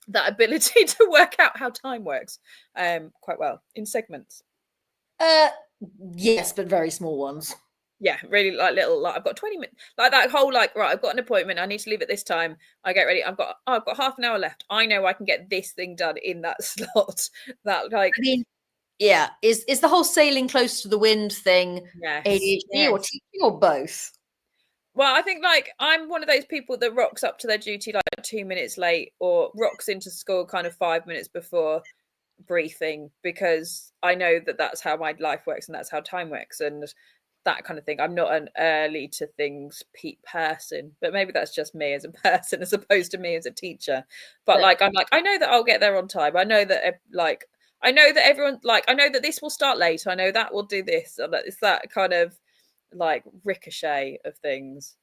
that ability to work out how time works quite well in segments. Yes, but very small ones. Yeah, really like little, like I've got 20 minutes, like that whole like, right, I've got an appointment, I need to leave at this time, I get ready, I've got half an hour left, I know I can get this thing done in that slot. That like, I mean, yeah, is the whole sailing close to the wind thing ADHD or teaching or both? Well, I think like I'm one of those people that rocks up to their duty like 2 minutes late, or rocks into school kind of 5 minutes before briefing, because I know that that's how my life works and that's how time works and that kind of thing. I'm not an early to things person, but maybe that's just me as a person as opposed to me as a teacher. But like, I'm like, I know that I'll get there on time. I know that like, I know that everyone, like, I know that this will start late. I know that will do this. And it's that kind of like ricochet of things.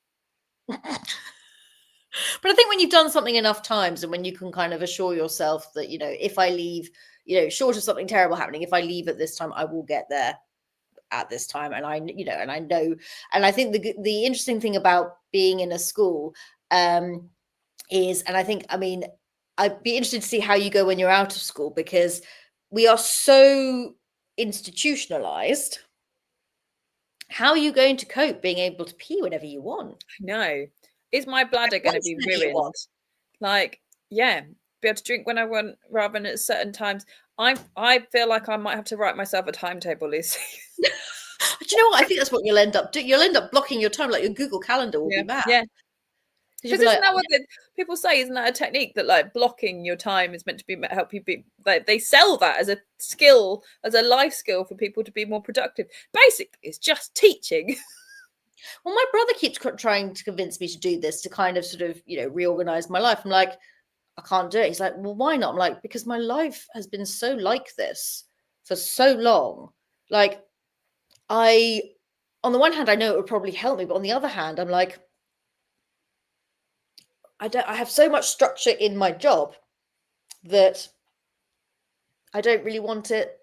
But I think when you've done something enough times and when you can kind of assure yourself that, you know, if I leave, you know, short of something terrible happening, if I leave at this time, I will get there at this time. And I, you know, and I know, and I think the interesting thing about being in a school is, and I think, I mean, I'd be interested to see how you go when you're out of school, because we are so institutionalized. How are you going to cope being able to pee whenever you want? No. Is my bladder going to be ruined? Like, yeah, be able to drink when I want rather than at certain times. I feel like I might have to write myself a timetable, Lucy. Do you know what? I think that's what you'll end up doing. You'll end up blocking your time, like your Google Calendar will be mad. Yeah. Because isn't that what people say? Isn't that a technique that like blocking your time is meant to be help you be? Like they sell that as a skill, as a life skill for people to be more productive. Basically, it's just teaching. Well, my brother keeps trying to convince me to do this, to kind of sort of, you know, reorganize my life. I'm like, I can't do it. He's like, well, why not? I'm like, because my life has been so like this for so long. Like, on the one hand, I know it would probably help me, but on the other hand, I'm like, I have so much structure in my job that I don't really want it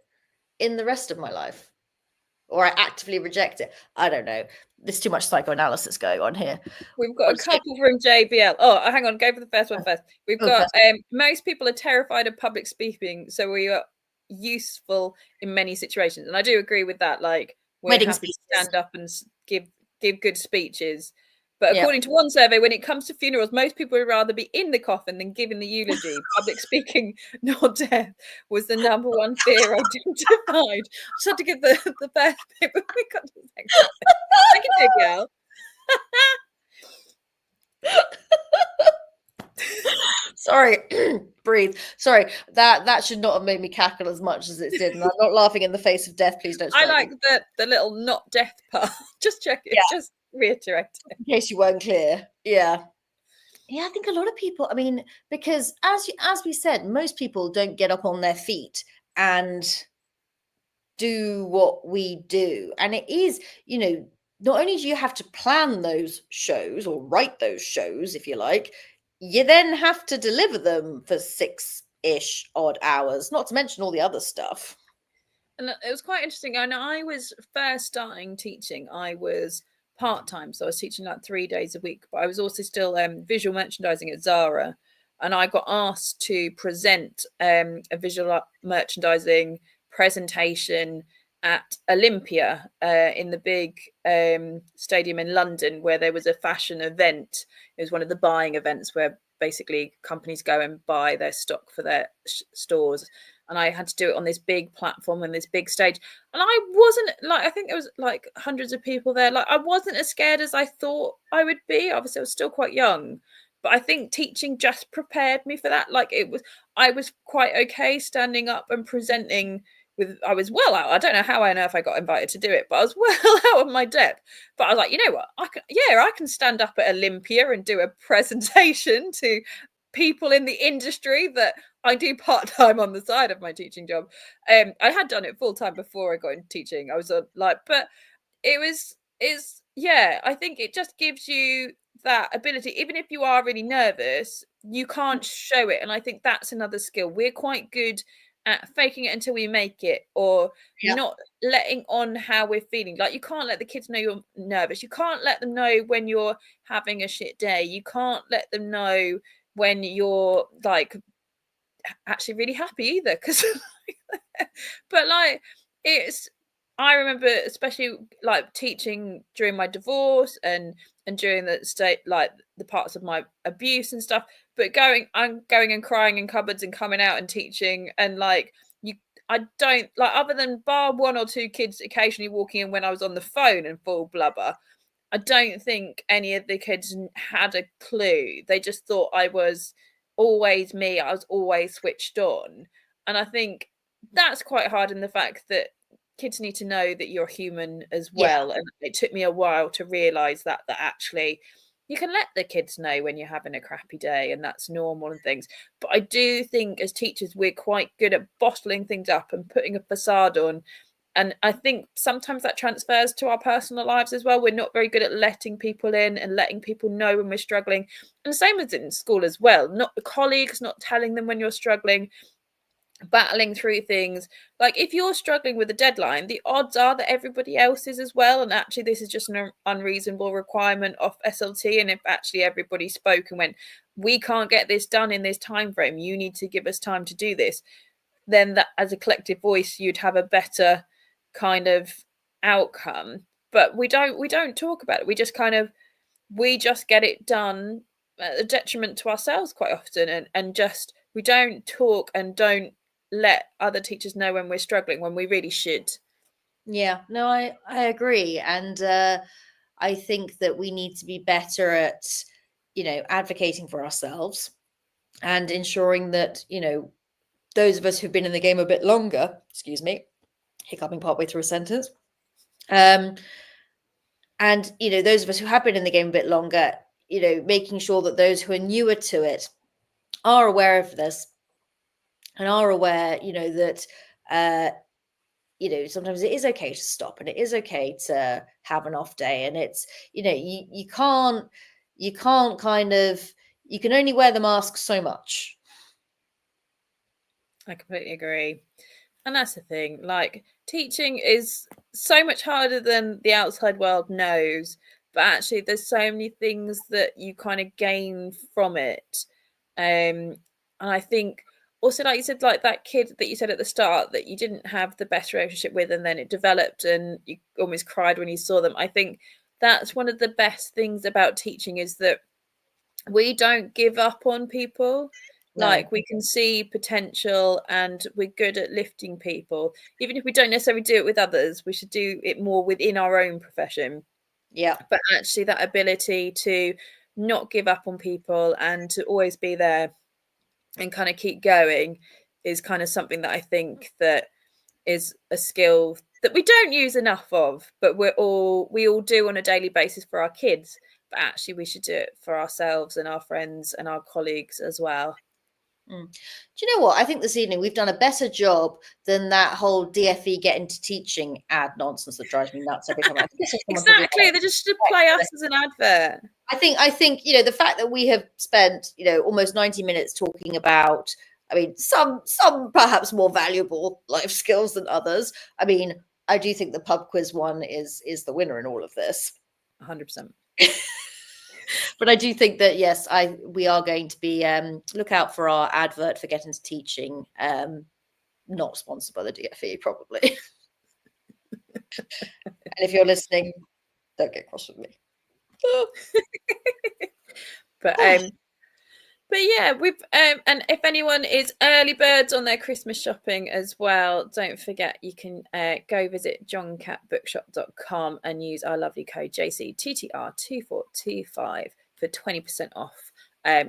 in the rest of my life, or I actively reject it. I don't know. There's too much psychoanalysis going on here. We've got a couple from JBL. Oh, hang on. Go for the first one first. We've got most people are terrified of public speaking, so we are useful in many situations. And I do agree with that. Like, we're happy to stand up and give good speeches. But according to one survey, when it comes to funerals, most people would rather be in the coffin than giving the eulogy. Public speaking, not death, was the number one fear identified. Just had to give the best bit, but we got to the second bit. I can do it, girl. Sorry, breathe. Sorry, that should not have made me cackle as much as it did. And I'm not laughing in the face of death. Please don't. I like the little not death part. Just check it. Yeah. Just reiterate it. In case you weren't clear. Yeah. I think a lot of people, I mean, because as we said, most people don't get up on their feet and do what we do. And it is, you know, not only do you have to plan those shows or write those shows, if you like, you then have to deliver them for 6-ish odd hours, not to mention all the other stuff. And it was quite interesting. And I was first starting teaching, I was part-time, so I was teaching like 3 days a week, but I was also still visual merchandising at Zara, and I got asked to present a visual merchandising presentation at Olympia, in the big stadium in London, where there was a fashion event. It was one of the buying events where basically companies go and buy their stock for their stores, and I had to do it on this big platform and this big stage. And I wasn't like, I think there was like hundreds of people there. Like, I wasn't as scared as I thought I would be. Obviously, I was still quite young, but I think teaching just prepared me for that. Like, I was quite okay standing up and presenting with, I was well out. I don't know how on earth I got invited to do it, but I was well out of my depth. But I was like, you know what? I can stand up at Olympia and do a presentation to people in the industry that I do part-time on the side of my teaching job. I had done it full-time before I got into teaching. I was like, but yeah, I think it just gives you that ability. Even if you are really nervous, you can't show it. And I think that's another skill. We're quite good at faking it until we make it, or not letting on how we're feeling. Like, you can't let the kids know you're nervous. You can't let them know when you're having a shit day. You can't let them know when you're like actually really happy either, because but like, it's, I remember especially like teaching during my divorce and during the state, like the parts of my abuse and stuff, but I'm going and crying in cupboards and coming out and teaching, and like, you, I don't like, other than bar one or two kids occasionally walking in when I was on the phone and full blubber, I don't think any of the kids had a clue. They just thought I was always me. I was always switched on. And I think that's quite hard, in the fact that kids need to know that you're human as well. And it took me a while to realize that actually you can let the kids know when you're having a crappy day, and that's normal and things. But I do think as teachers, we're quite good at bottling things up and putting a facade on, and I think sometimes that transfers to our personal lives as well. We're not very good at letting people in and letting people know when we're struggling. And the same as in school as well. Not colleagues, not telling them when you're struggling, battling through things. Like, if you're struggling with a deadline, the odds are that everybody else is as well. And actually, this is just an unreasonable requirement of SLT. And if actually everybody spoke and went, we can't get this done in this time frame, you need to give us time to do this, then that as a collective voice, you'd have a better kind of outcome. But we don't talk about it. We just get it done at a detriment to ourselves quite often, and just, we don't talk and don't let other teachers know when we're struggling, when we really should. Yeah, no, I agree. And I think that we need to be better at, advocating for ourselves and ensuring that, those of us who've been in the game a bit longer, excuse me, hiccuping partway through a sentence, and, those of us who have been in the game a bit longer, making sure that those who are newer to it are aware of this and are aware, that, sometimes it is okay to stop, and it is okay to have an off day. And it's, you can't kind of, you can only wear the mask so much. I completely agree. And that's the thing, like, teaching is so much harder than the outside world knows, but actually there's so many things that you kind of gain from it. And I think also, like you said, like that kid that you said at the start that you didn't have the best relationship with, and then it developed and you almost cried when you saw them. I think that's one of the best things about teaching, is that we don't give up on people. Like, we can see potential and we're good at lifting people. Even if we don't necessarily do it with others, we should do it more within our own profession. Yeah. But actually that ability to not give up on people and to always be there and kind of keep going is kind of something that I think that is a skill that we don't use enough of, but we all do on a daily basis for our kids. But actually we should do it for ourselves and our friends and our colleagues as well. Do you know what? I think this evening we've done a better job than that whole DFE get into teaching ad nonsense that drives me nuts every time. I think it's just someone talking Exactly. about They just should play us as an advert. I think, you know, the fact that we have spent, you know, almost 90 minutes talking about, I mean, some perhaps more valuable life skills than others. I mean, I do think the pub quiz one is the winner in all of this. 100%. But I do think that, yes, we are going to be look out for our advert for Get Into Teaching, not sponsored by the DFE, probably. And if you're listening, don't get cross with me. But yeah, we've and if anyone is early birds on their Christmas shopping as well, don't forget you can go visit johncatbookshop.com and use our lovely code JCTTR2425 for 20% off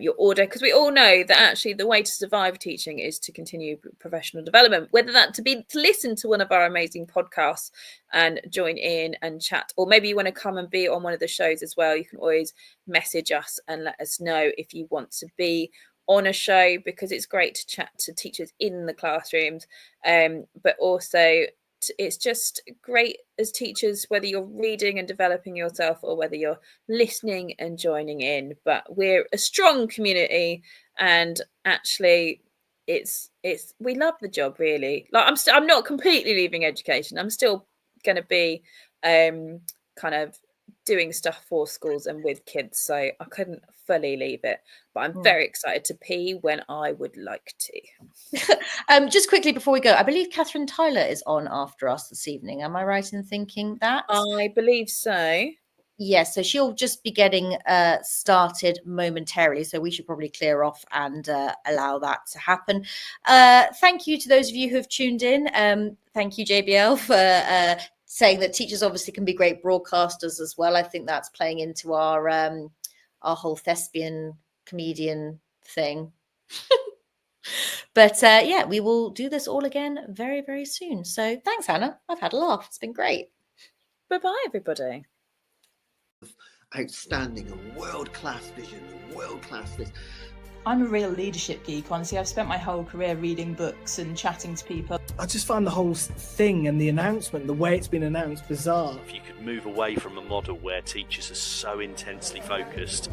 your order, because we all know that actually the way to survive teaching is to continue professional development, whether that to listen to one of our amazing podcasts and join in and chat, or maybe you want to come and be on one of the shows as well. You can always message us and let us know if you want to be on a show, because it's great to chat to teachers in the classrooms, but also it's just great as teachers, whether you're reading and developing yourself or whether you're listening and joining in. But we're a strong community, and actually it's we love the job, really. Like I'm not completely leaving education. I'm still going to be kind of doing stuff for schools and with kids, so I couldn't fully leave it, but I'm very excited to pee when I would like to. Just quickly before we go, I believe Catherine Tyler is on after us this evening. Am I right in thinking that? I believe so. Yes, so she'll just be getting started momentarily, so we should probably clear off and allow that to happen. Thank you to those of you who have tuned in. Thank you, JBL, for saying that teachers obviously can be great broadcasters as well. I think that's playing into our whole thespian comedian thing. But yeah, we will do this all again very, very soon. So thanks, Hannah. I've had a laugh. It's been great. Bye-bye, everybody. Outstanding and world-class vision and world-class this. I'm a real leadership geek, honestly. I've spent my whole career reading books and chatting to people. I just find the whole thing and the announcement, the way it's been announced, bizarre. If you could move away from a model where teachers are so intensely focused